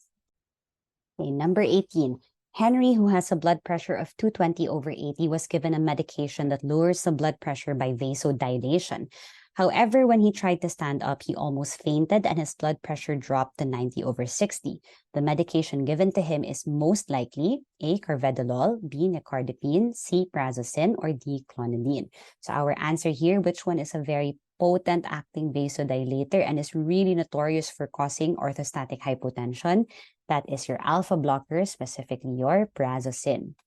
Okay, number 18. Henry, who has a blood pressure of 220/80, was given a medication that lowers the blood pressure by vasodilation. However, when he tried to stand up, he almost fainted and his blood pressure dropped to 90/60. The medication given to him is most likely A, carvedilol, B, nicardipine, C, prazosin, or D, clonidine. So our answer here, which one is a very potent acting vasodilator and is really notorious for causing orthostatic hypotension? That is your alpha blocker, specifically your prazosin.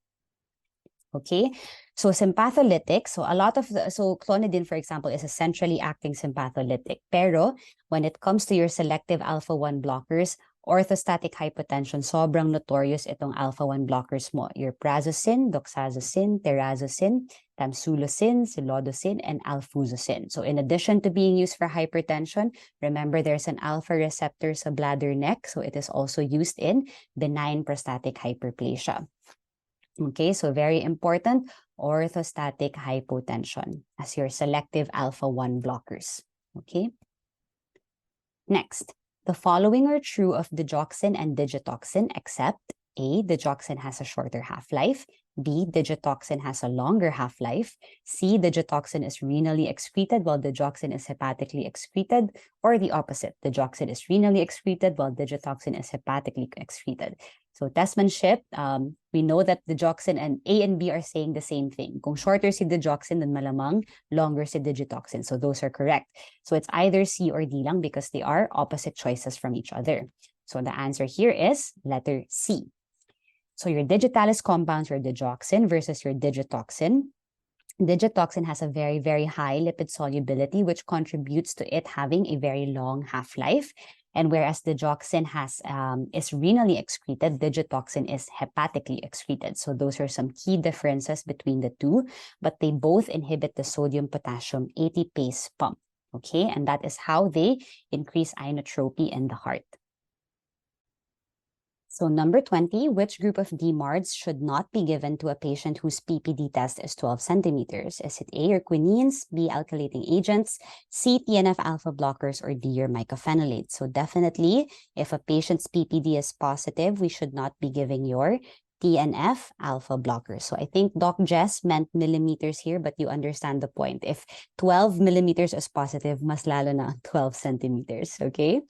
Okay, so sympatholytic, so clonidine, for example, is a centrally acting sympatholytic. Pero when it comes to your selective alpha-1 blockers, orthostatic hypotension, sobrang notorious itong alpha-1 blockers mo. Your prazosin, doxazosin, terazosin, tamsulosin, silodosin, and alfuzosin. So in addition to being used for hypertension, remember there's an alpha receptor sa bladder neck, so it is also used in benign prostatic hyperplasia. Okay, so very important, orthostatic hypotension as your selective alpha-1 blockers. Okay. Next, the following are true of digoxin and digitoxin except A, digoxin has a shorter half-life, B, digitoxin has a longer half-life, C, digitoxin is renally excreted while digoxin is hepatically excreted, or the opposite, digoxin is renally excreted while digitoxin is hepatically excreted. So testmanship, we know that digoxin and A and B are saying the same thing. Kung shorter si digoxin, then malamang longer si digitoxin. So those are correct. So it's either C or D lang because they are opposite choices from each other. So the answer here is letter C. So your digitalis compounds, your digoxin versus your digitoxin. Digitoxin has a very, very high lipid solubility, which contributes to it having a very long half-life. And whereas digoxin is renally excreted, digitoxin is hepatically excreted. So those are some key differences between the two, but they both inhibit the sodium-potassium ATPase pump. Okay, and that is how they increase inotropy in the heart. So number 20, which group of DMARDs should not be given to a patient whose PPD test is 12 centimeters? Is it A, your quinines, B, alkylating agents, C, TNF-alpha blockers, or D, your mycophenolates? So definitely, if a patient's PPD is positive, we should not be giving your TNF-alpha blockers. So I think Doc Jess meant millimeters here, but you understand the point. If 12 millimeters is positive, mas lalo na 12 centimeters, okay?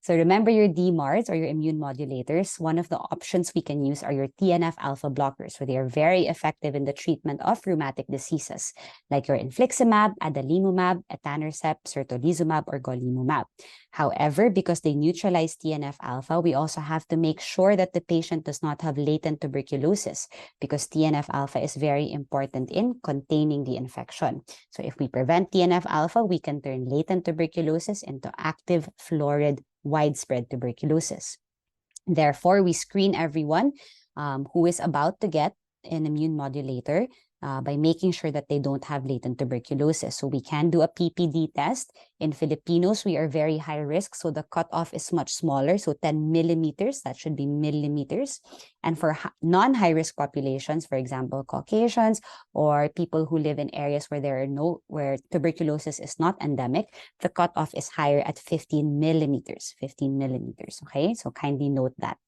So remember your DMARDs or your immune modulators. One of the options we can use are your TNF-alpha blockers, so they are very effective in the treatment of rheumatic diseases, like your infliximab, adalimumab, etanercept, certolizumab, or golimumab. However, because they neutralize TNF-alpha, we also have to make sure that the patient does not have latent tuberculosis, because TNF-alpha is very important in containing the infection. So if we prevent TNF-alpha, we can turn latent tuberculosis into active, florid, widespread tuberculosis. Therefore, we screen everyone who is about to get an immune modulator by making sure that they don't have latent tuberculosis. So we can do a PPD test. In Filipinos, we are very high risk, so the cutoff is much smaller, so 10 millimeters, that should be millimeters. And for non-high risk populations, for example, Caucasians or people who live in areas where tuberculosis is not endemic, the cutoff is higher at 15 millimeters. 15 millimeters, okay? So kindly note that.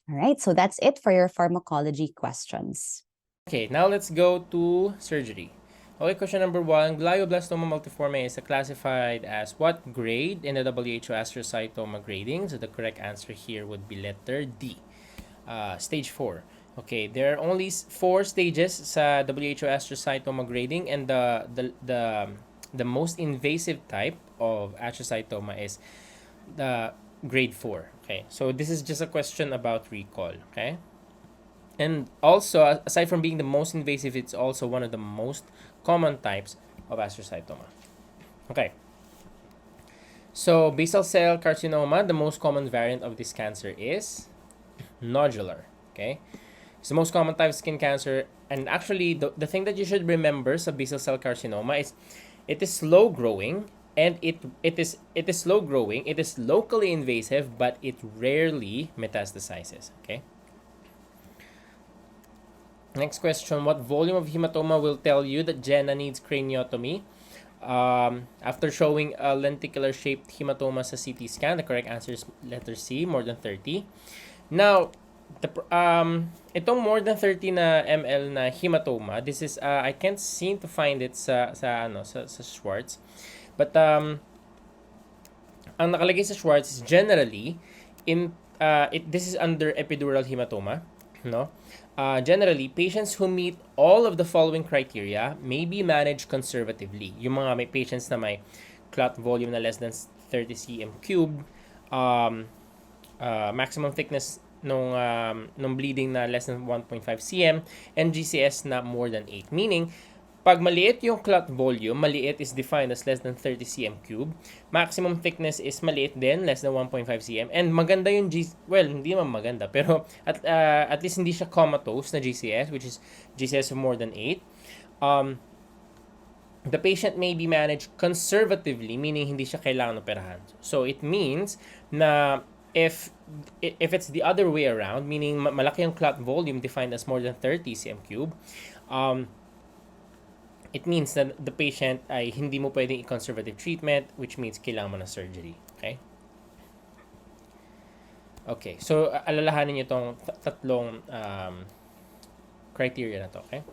All right, so that's it for your pharmacology questions. Okay, now let's go to surgery. Okay, question number 1. Glioblastoma multiforme is classified as what grade in the WHO astrocytoma grading? So the correct answer here would be letter D, stage 4. Okay, there are only 4 stages sa WHO astrocytoma grading, and the most invasive type of astrocytoma is the grade 4. Okay, so this is just a question about recall. Okay. And also, aside from being the most invasive, it's also one of the most common types of astrocytoma. Okay. So, basal cell carcinoma, the most common variant of this cancer is nodular. Okay. It's the most common type of skin cancer. And actually, the thing that you should remember sa basal cell carcinoma is it is slow growing, and it is slow growing. It is locally invasive, but it rarely metastasizes. Okay. Next question, what volume of hematoma will tell you that Jenna needs craniotomy? After showing a lenticular-shaped hematoma sa CT scan, the correct answer is letter C, more than 30. Now, itong more than 30 na ml na hematoma, this is, I can't seem to find it sa Schwartz. But, ang nakalagay sa Schwartz is generally, this is under epidural hematoma, no? Generally, patients who meet all of the following criteria may be managed conservatively. Yung mga may patients na may clot volume na less than 30 cm cube, maximum thickness nung bleeding na less than 1.5 cm, and GCS na more than 8. Meaning, pag maliit yung clot volume, maliit is defined as less than 30 cm cube. Maximum thickness is maliit din, less than 1.5 cm. And maganda yung hindi naman maganda, pero at least hindi siya comatose na GCS, which is GCS of more than 8. The patient may be managed conservatively, meaning hindi siya kailangan operahan. So it means na if it's the other way around, meaning malaki yung clot volume defined as more than 30 cm cube, it means that the patient ay hindi mo pwedeng i-conservative treatment, which means kailangan mo na surgery. Okay? Okay, so alalahanin niyo itong tatlong criteria na to, okay?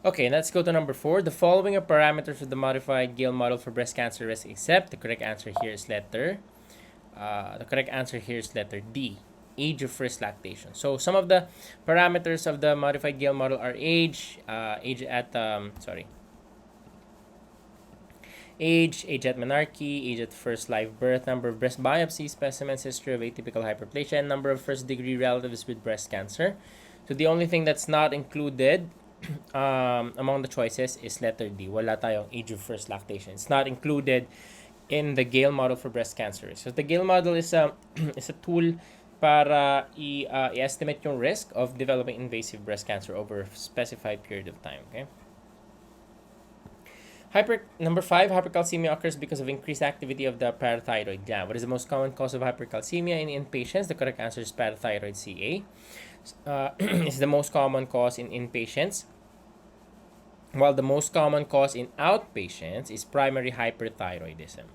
Okay, let's go to number 4. The following are parameters of the modified Gale model for breast cancer risk except. The correct answer here is letter D, age of first lactation. So some of the parameters of the modified Gale model are age at menarche, age at first live birth, number of breast biopsy specimens, history of atypical hyperplasia, and number of first degree relatives with breast cancer. So the only thing that's not included among the choices is letter D. Wala tayong age of first lactation. It's not included in the Gale model for breast cancer. So the Gale model is a tool para i-estimate yung risk of developing invasive breast cancer over a specified period of time. Okay. Number 5, hypercalcemia occurs because of increased activity of the parathyroid gland. What is the most common cause of hypercalcemia in patients? The correct answer is parathyroid CA. It's the most common cause in inpatients, while the most common cause in outpatients is primary hyperthyroidism.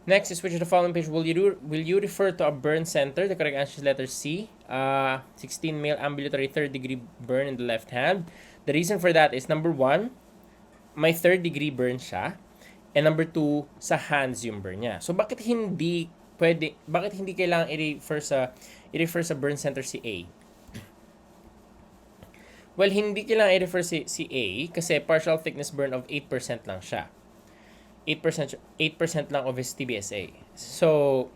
Next is which of the following page will you refer to a burn center? The correct answer is letter C. 16 male ambulatory third degree burn in the left hand. The reason for that is number 1, may third degree burn siya, and number 2, sa hands yung burn niya. So bakit hindi kailangan i-refer sa burn center si A? Well, hindi kailangan i-refer si A kasi partial thickness burn of 8% lang siya. 8% lang of his TBSA. So,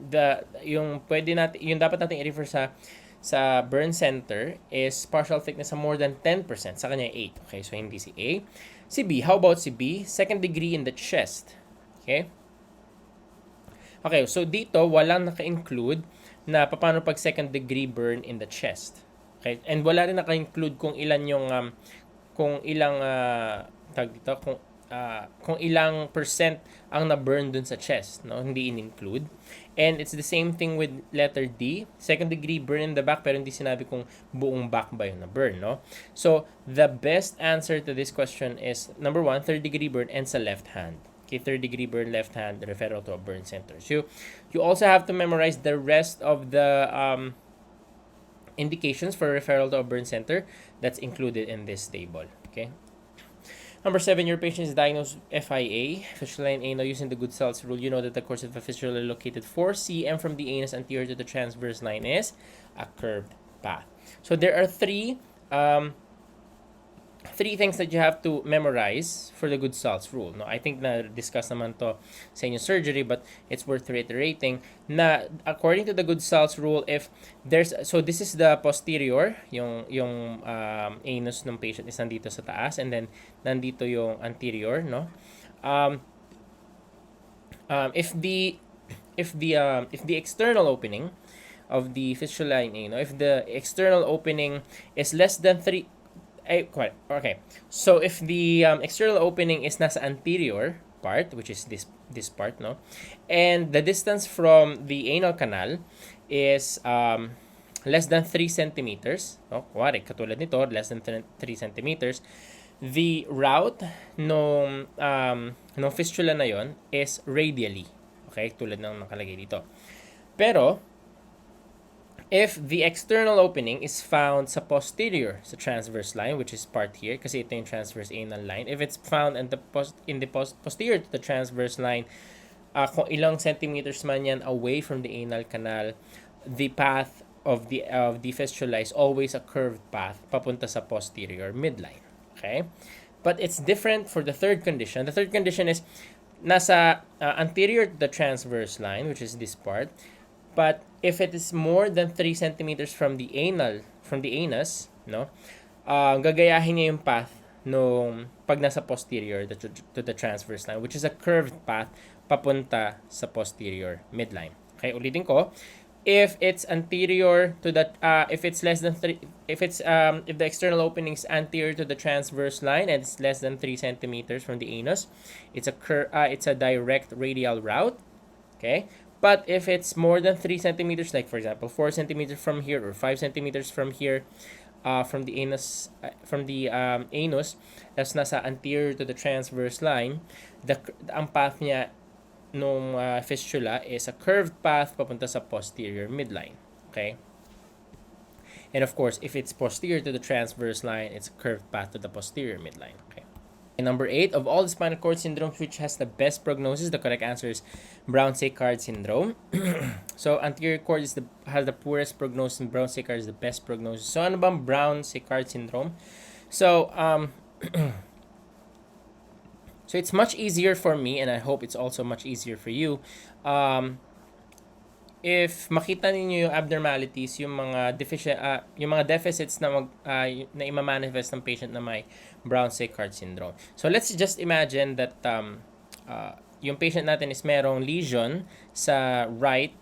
yung dapat natin i-refer sa burn center is partial thickness sa more than 10%. Sa kanya 8. Okay, so hindi si A. Si B, how about si B? Second degree in the chest. Okay? Okay, so dito walang naka-include na paano pag second degree burn in the chest. Okay? And wala rin naka-include kung ilan yung kung ilang tag dito, kung ilang percent ang na-burn dun sa chest, no? Hindi in-include. And it's the same thing with letter D, second degree burn in the back, pero hindi sinabi kung buong back ba yung na-burn, no? So, the best answer to this question is number 1, third degree burn and sa left hand. Okay, third degree burn left hand, referral to a burn center. So, you also have to memorize the rest of the indications for referral to a burn center that's included in this table. Okay. Number 7, your patient is diagnosed with FIA, fistula in anal, using the good cells rule. You know that the course of a fistula located 4 cm from the anus anterior to the transverse line is a curved path. So there are three things that you have to memorize for the good cells rule. No, I think na discuss naman to sa inyong surgery, but it's worth reiterating na according to the good cells rule, if there's, so this is the posterior, yung anus ng patient is nandito sa taas, and then nandito yung anterior, no? If the external opening of the fistula in anal, if the external opening is less than 3. Okay. So if the external opening is nasa anterior part, which is this part, no, and the distance from the anal canal is less than 3 centimeters, no, kuwari, katulad nito, less than 3 centimeters, the route nung fistula na yon is radially. Okay, tulad ng nakalagay dito. Pero if the external opening is found sa posterior, sa transverse line, which is part here, kasi ito yung transverse anal line, if it's found in the posterior to the transverse line, kung ilang centimeters man yan away from the anal canal, the path of the fistula is always a curved path papunta sa posterior midline. Okay? But it's different for the third condition. The third condition is nasa anterior to the transverse line, which is this part. But if it is more than 3 centimeters from the anus, no, gagayahin niya yung path nung pag nasa posterior to the transverse line, which is a curved path papunta sa posterior midline. Okay, ulitin ko. If it's anterior to that, if it's less than 3, if the external opening is anterior to the transverse line and it's less than 3 centimeters from the anus, it's a direct radial route. Okay. But if it's more than 3 centimeters, like for example 4 centimeters from here or 5 centimeters from here, from the anus, that's nasa anterior to the transverse line, ang path niya nung fistula is a curved path papunta sa posterior midline. Okay? And of course, if it's posterior to the transverse line, it's a curved path to the posterior midline. Okay? And number 8, of all the spinal cord syndromes, which has the best prognosis? The correct answer is Brown-Séquard syndrome. So anterior cord has the poorest prognosis, and Brown-Séquard is the best prognosis. So ano bang Brown-Séquard syndrome? So so it's much easier for me, and I hope it's also much easier for you. If makita niyo yung abnormalities, yung mga deficits na na ima-manifest ng patient na may Brown-Séquard syndrome. So let's just imagine that yung patient natin is merong lesion sa right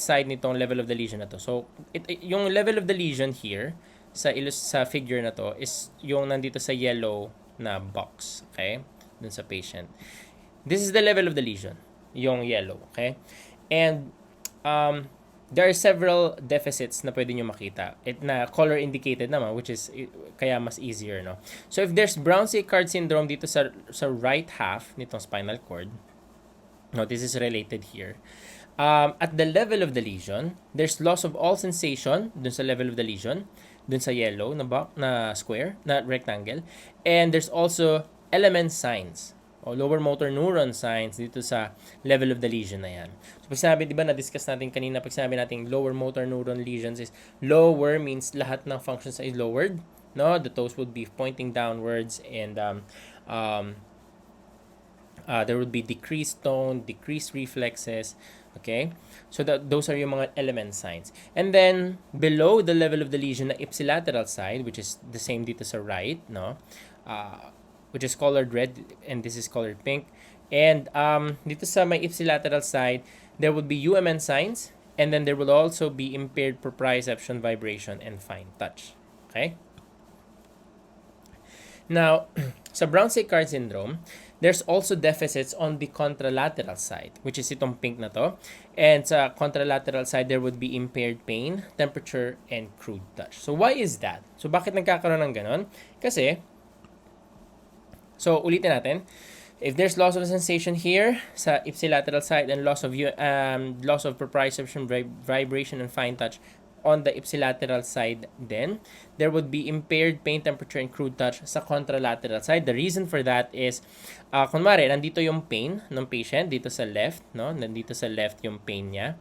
side nitong level of the lesion na to. So yung level of the lesion here sa figure na to is yung nandito sa yellow na box, okay? Dun sa patient. This is the level of the lesion, yung yellow, okay? And there are several deficits na pwede nyo makita. Na color indicated naman, which is kaya mas easier, no? So if there's Brown-Séquard syndrome dito sa right half nitong spinal cord, no, this is related here. At the level of the lesion, there's loss of all sensation dun sa level of the lesion, dun sa yellow na square, na rectangle, and there's also element signs o lower motor neuron signs dito sa level of the lesion na yan. So pag sinabi, di ba, na-discuss natin kanina, pag sinabi natin lower motor neuron lesions is lower means lahat ng functions is lowered, no? The toes would be pointing downwards, and there would be decreased tone, decreased reflexes, okay? So those are yung mga element signs. And then below the level of the lesion na ipsilateral side, which is the same dito sa right, no? Which is colored red, and this is colored pink. And dito sa may ipsilateral side, there would be UMN signs And then there will also be impaired proprioception, vibration, and fine touch. Okay? Now, sa Brown-Séquard syndrome, there's also deficits on the contralateral side, which is itong pink na to. And sa contralateral side, there would be impaired pain, temperature, and crude touch. So, why is that? So, bakit nagkakaroon ng ganon? Kasi, so, ulitin natin. If there's loss of sensation here sa ipsilateral side and loss of proprioception, vibration, and fine touch on the ipsilateral side, then there would be impaired pain, temperature, and crude touch sa contralateral side. The reason for that is, kunwari, nandito yung pain ng patient, dito sa left, no? Nandito sa left yung pain niya.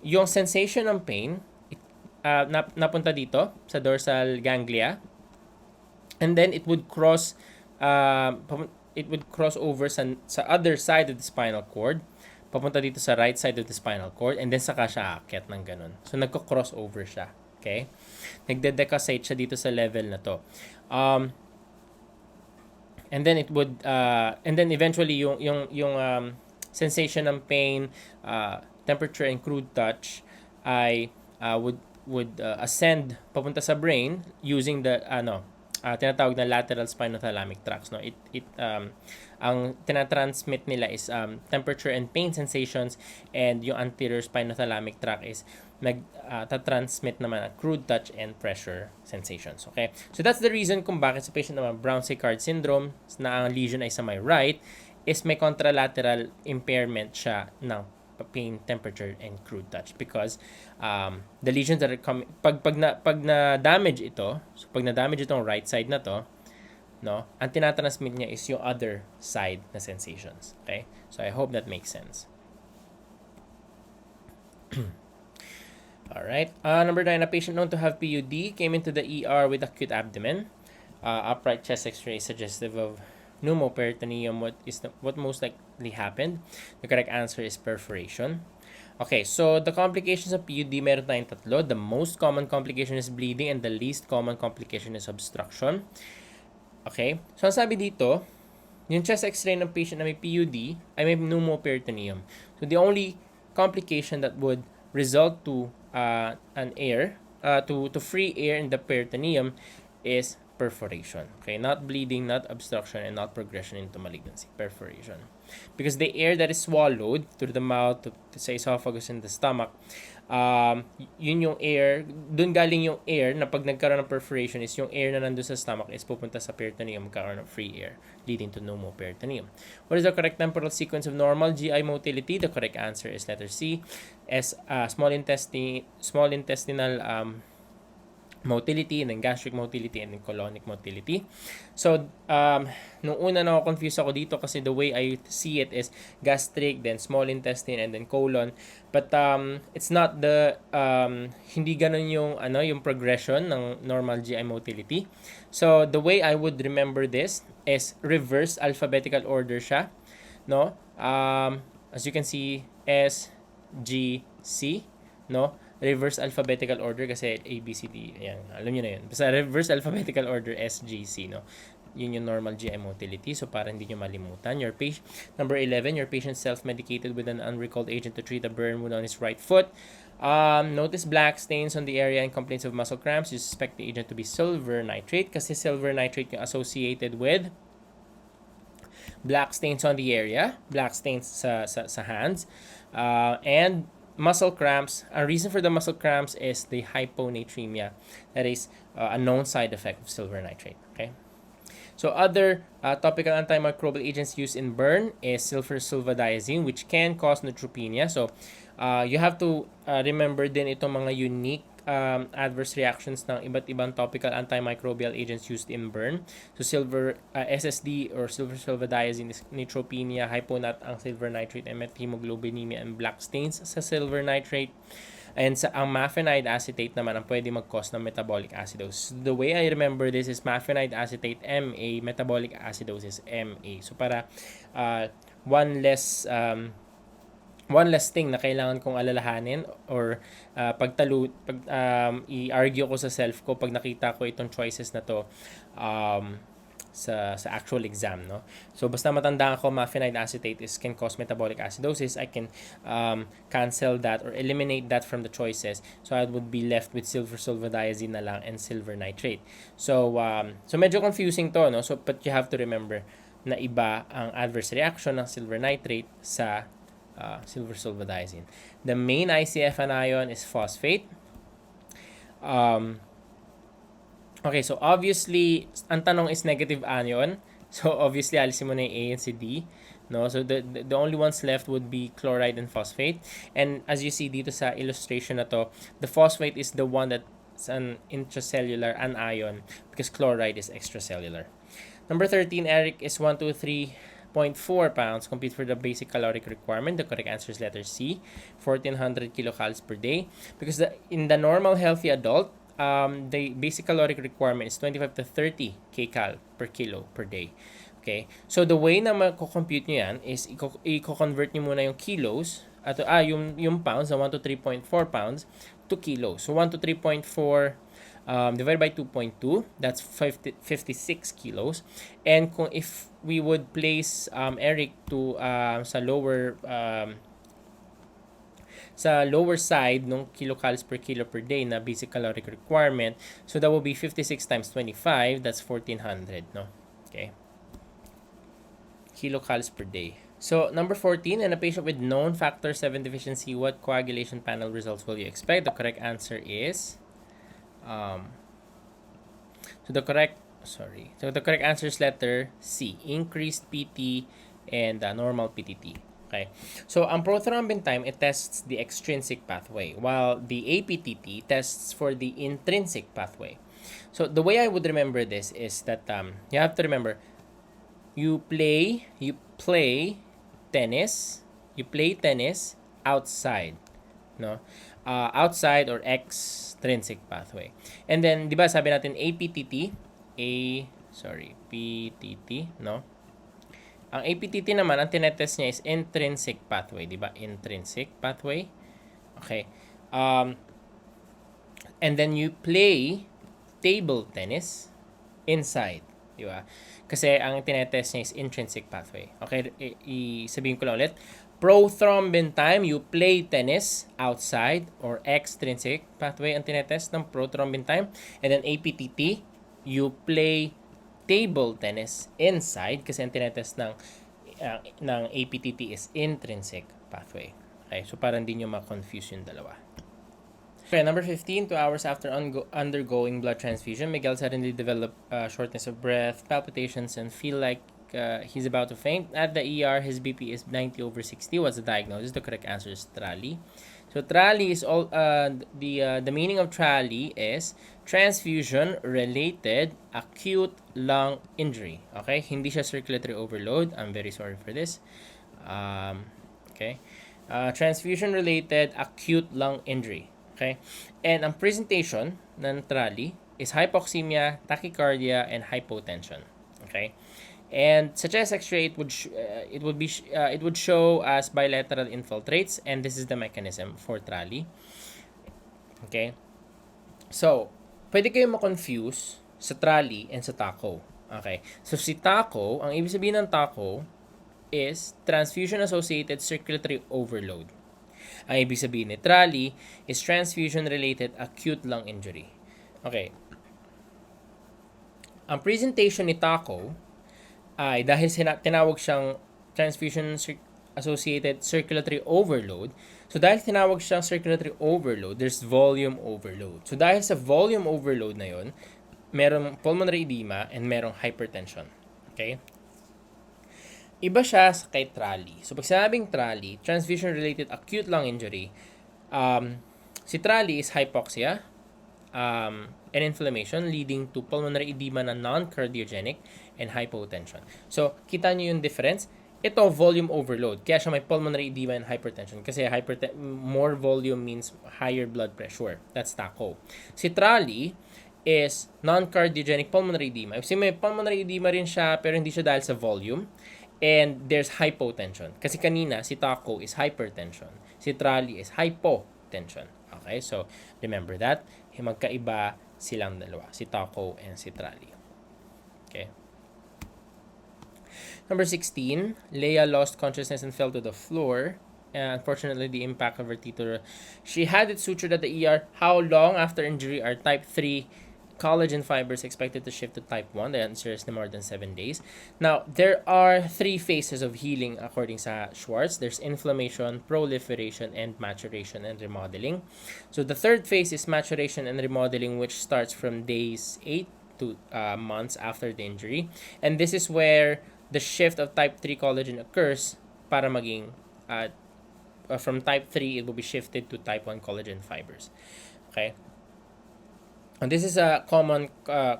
Yung sensation ng pain, napunta dito sa dorsal ganglia, and then it would cross over sa other side of the spinal cord, papunta dito sa right side of the spinal cord, and then saka siya aakyat ng ganun. So, nagko-cross over siya. Okay? Nagde-decussate siya dito sa level na to. And then eventually yung sensation ng pain, temperature, and crude touch ay would ascend papunta sa brain using the tinatawag na lateral spinothalamic tracts, no. Ang tinatransmit nila is temperature and pain sensations, and yung anterior spinothalamic tract is nagtatransmit naman ang crude touch and pressure sensations. Okay? So that's the reason kung bakit sa patient naman Brown-Séquard syndrome na ang lesion ay sa my right is may contralateral impairment siya ng pain, temperature, and crude touch, because the lesions that are coming, pag na damage ito, so pag na damage itong right side na to, no, ang tinatransmit niya is yung other side na sensations. Okay? So I hope that makes sense. Alright. Number 9, a patient known to have PUD came into the ER with acute abdomen. Upright chest x-ray suggestive of pneumoperitoneum. What most likely happened? The correct answer is perforation. Okay, so the complications of PUD, meron tayong tatlo. The most common complication is bleeding, and the least common complication is obstruction. Okay, so ang sabi dito, yung chest x-ray ng patient na may PUD ay may pneumoperitoneum. So the only complication that would result to to free air in the peritoneum is perforation. Okay, not bleeding, not obstruction, and not progression into malignancy. Perforation. Because the air that is swallowed through the mouth, to sa esophagus, and the stomach, yun yung air, dun galing yung air na pag nagkaroon ng perforation is yung air na nandun sa stomach is pupunta sa peritoneum, magkaroon ng free air, leading to pneumoperitoneum. What is the correct temporal sequence of normal GI motility? The correct answer is letter C, as small intestinal motility, and then gastric motility, and then colonic motility. So, nung una na confused ako dito kasi the way I see it is gastric, then small intestine, and then colon. But it's not the hindi ganun yung progression ng normal GI motility. So, the way I would remember this is reverse alphabetical order siya, no? As you can see, S, G, C, no? Reverse alphabetical order kasi A, B, C, D. Ayan, alam nyo na yun. Basta reverse alphabetical order, S, G, C, no? Yun yung normal GI motility. So, para hindi nyo malimutan. Number 11, your patient self-medicated with an unrecalled agent to treat a burn wound on his right foot. Notice black stains on the area and complaints of muscle cramps. You suspect the agent to be silver nitrate kasi silver nitrate yung associated with black stains on the area, black stains sa hands, and muscle cramps. A reason for the muscle cramps is the hyponatremia. That is a known side effect of silver nitrate. Okay. So other topical antimicrobial agents used in burn is sulfadiazine, which can cause neutropenia. So you have to remember din itong mga unique adverse reactions ng iba't ibang topical antimicrobial agents used in burn. So SSD or sulfadiazine is neutropenia, hyponat ang silver nitrate, and methemoglobinemia and black stains sa silver nitrate. And ang mafenide acetate naman ang pwede mag-cause ng metabolic acidosis. The way I remember this is mafenide acetate MA, metabolic acidosis MA. So para one less thing na kailangan kong alalahanin or i-argue ko sa self ko pag nakita ko itong choices na to, sa actual exam, no? So basta matandaan ko mafenide acetate can cause metabolic acidosis, I can cancel that or eliminate that from the choices. So I would be left with silver sulfadiazine na lang and silver nitrate. So medyo confusing to, no? So but you have to remember na iba ang adverse reaction ng silver nitrate sa silver sulfadiazine. The main ICF anion is phosphate. Okay, so obviously, ang tanong is negative anion. So obviously, alisin mo na yung A and si D. No? So the only ones left would be chloride and phosphate. And as you see dito sa illustration na to, the phosphate is the one that's an intracellular anion because chloride is extracellular. Number 13, Eric is 123.4 pounds. Compete for the basic caloric requirement. The correct answer is letter C, 1400 kilocalories per day. Because in the normal healthy adult, the basic caloric requirement is 25 to 30 kcal per kilo per day. Okay? So the way na mako-compute nyo yan is i-convert nyo muna yung kilos at yung pounds na 1 to 3.4 pounds to kilos. So 1 to 3.4 divided by 2.2, that's 56 kilos. And if we would place Eric to sa lower side ng kilocalories per kilo per day na basic caloric requirement, so that will be 56 times 25, that's 1400, no? Okay. Kilocalories per day. So, number 14, in a patient with known factor 7 deficiency, what coagulation panel results will you expect? The correct answer is the correct answer is letter C, increased PT and normal PTT. Okay. So, ang prothrombin time, it tests the extrinsic pathway, while the APTT tests for the intrinsic pathway. So, the way I would remember this is that you have to remember, you play tennis outside, no? Outside or extrinsic pathway. And then, di ba sabi natin PTT, no? Ang APTT naman, ang tinetest niya is intrinsic pathway, di ba? Intrinsic pathway. Okay. And then you play table tennis inside, di ba? Kasi ang tinetest niya is intrinsic pathway. Okay, sabihin ko lang ulit. Prothrombin time, you play tennis outside or extrinsic pathway ang tinetest ng prothrombin time. And then APTT, you play table tennis inside kasi ang tinetest ng APTT is intrinsic pathway. Okay, so para hindi nyo ma-confuse yung dalawa. Okay, number 15, 2 hours after undergoing blood transfusion, Miguel suddenly developed shortness of breath, palpitations, and feel like he's about to faint. At the ER, his BP is 90/60. What's the diagnosis? The correct answer is TRALI. So TRALI is the meaning of TRALI is transfusion-related acute lung injury. Okay, hindi siya circulatory overload. I'm very sorry for this. Okay, transfusion-related acute lung injury. Okay, and ang presentation ng TRALI is hypoxemia, tachycardia, and hypotension. Okay. And sa chest X-ray, it would show as bilateral infiltrates, and this is the mechanism for TRALI. Okay, so pwede kayo ma-confuse sa TRALI and sa TACO. Okay, so si TACO, ang ibig sabihin ng TACO is transfusion-associated circulatory overload. Ang ibig sabihin ni TRALI is transfusion-related acute lung injury. Okay, ang presentation ni TACO ay dahil tinawag siyang transfusion-associated circulatory overload. So dahil tinawag siyang circulatory overload, there's volume overload. So dahil sa volume overload na yon, merong pulmonary edema and merong hypertension. Okay? Iba siya sa kay TRALI. So pag sinabing TRALI, transfusion-related acute lung injury, si TRALI is hypoxia, and inflammation leading to pulmonary edema na non-cardiogenic and hypotension. So, kita nyo yung difference. Ito, volume overload. Kaya siya may pulmonary edema and hypertension. Kasi more volume means higher blood pressure. That's TACO. Si TRALI is non-cardiogenic pulmonary edema. Kasi may pulmonary edema rin siya, pero hindi siya dahil sa volume. And there's hypotension. Kasi kanina, si TACO is hypertension. Si TRALI is hypotension. Okay, so remember that. Magkaiba silang dalawa, si TACO and si TRALI. Okay. Number 16, Leia lost consciousness and fell to the floor. Unfortunately, the impact of her tito. She had it sutured at the ER. How long after injury are type 3 collagen fibers expected to shift to type 1? The answer is no more than 7 days. Now, there are 3 phases of healing according to Schwartz. There's inflammation, proliferation, and maturation and remodeling. So the third phase is maturation and remodeling, which starts from days 8 to months after the injury. And this is where the shift of type 3 collagen occurs para maging from type 3, it will be shifted to type 1 collagen fibers. Okay? And this is a common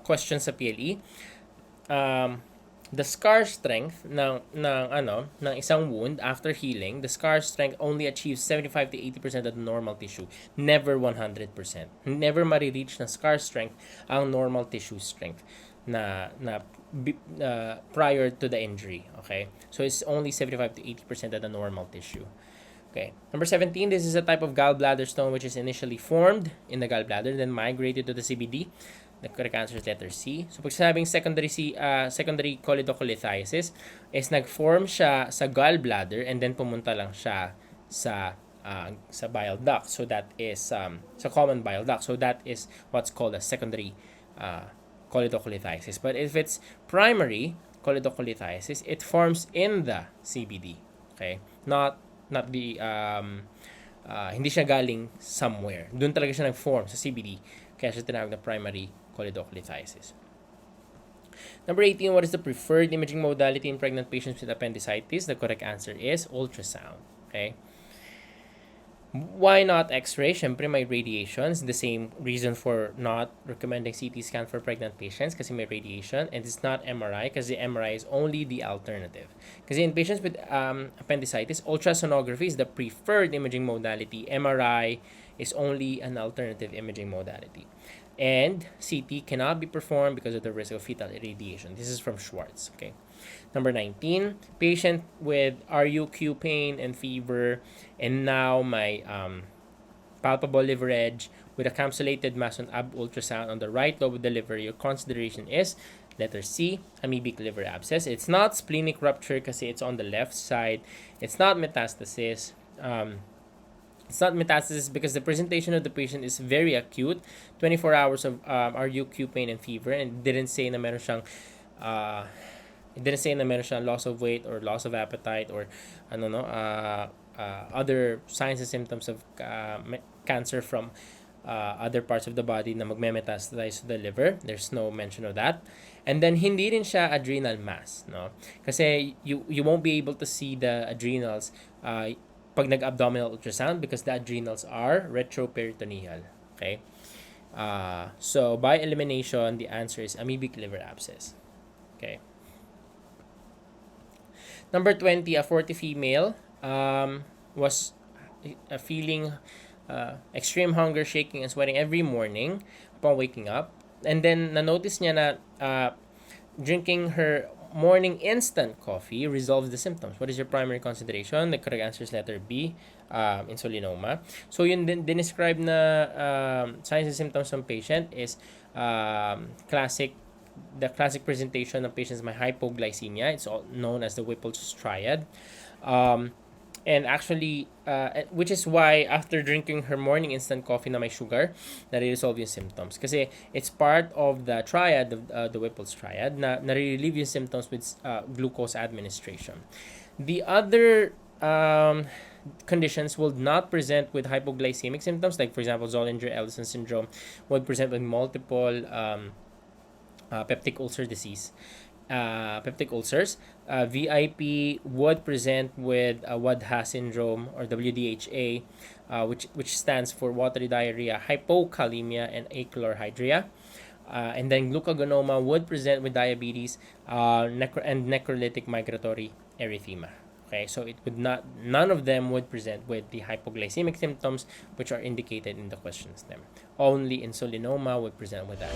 question sa PLE. The scar strength ng isang wound after healing, the scar strength only achieves 75 to 80% of the normal tissue, never 100%. Never marireach na scar strength ang normal tissue strength na prior to the injury. Okay? So it's only 75 to 80% of the normal tissue. Okay. Number 17, this is a type of gallbladder stone which is initially formed in the gallbladder, then migrated to the CBD. The correct answer is letter C. So pag sinabing secondary choledocholitis is nag-form siya sa gallbladder and then pumunta lang siya sa bile duct. So that is sa common bile duct. So that is what's called a secondary choledocholitis. But if it's primary choledocholitis, it forms in the CBD. Okay? Not the hindi siya galing somewhere. Doon talaga siya nag-form sa CBD. Kaya siya tinawag na primary choledocholitis. Number 18, what is the preferred imaging modality in pregnant patients with appendicitis? The correct answer is ultrasound. Okay? Why not X-ray? Siyempre may radiations. The same reason for not recommending CT scan for pregnant patients kasi may radiation. And it's not MRI kasi MRI is only the alternative. Kasi in patients with appendicitis, ultrasonography is the preferred imaging modality. MRI is only an alternative imaging modality. And CT cannot be performed because of the risk of fetal irradiation. This is from Schwartz. Okay. Number 19, patient with RUQ pain and fever, and now my palpable liver edge with a capsulated mass on ab ultrasound on the right lobe of the liver. Your consideration is letter C, amoebic liver abscess. It's not splenic rupture kasi it's on the left side. It's not metastasis. It's not metastasis because the presentation of the patient is very acute, 24 hours of RUQ pain and fever, and it didn't say na meron siyang loss of weight or loss of appetite or other signs and symptoms of cancer from other parts of the body na magme-metastasize to the liver. There's no mention of that. And then hindi rin siya adrenal mass, no? Kasi you won't be able to see the adrenals pag nag-abdominal ultrasound because the adrenals are retroperitoneal. Okay? So by elimination, the answer is amoebic liver abscess. Okay. Number 20, a 40 female was feeling extreme hunger, shaking, and sweating every morning upon waking up. And then na-notice niya na drinking her morning instant coffee resolves the symptoms. What is your primary consideration? The correct answer is letter B, insulinoma. So yun din describe na signs and symptoms ng patient is the classic presentation of patients with hypoglycemia. It's all known as the Whipple's triad. And actually, which is why after drinking her morning instant coffee na may sugar, nare-resolve yung symptoms. Kasi it's part of the triad, the Whipple's triad, na nare-relieve yung symptoms with glucose administration. The other conditions will not present with hypoglycemic symptoms, like for example, Zollinger-Ellison syndrome would present with multiple peptic ulcer disease. Peptic ulcers. VIP would present with WADHA syndrome or WDHA, which stands for watery diarrhea, hypokalemia, and achlorhydria. And then glucagonoma would present with diabetes and necrolytic migratory erythema. Okay, so none of them would present with the hypoglycemic symptoms which are indicated in the question stem. Only insulinoma would present with that.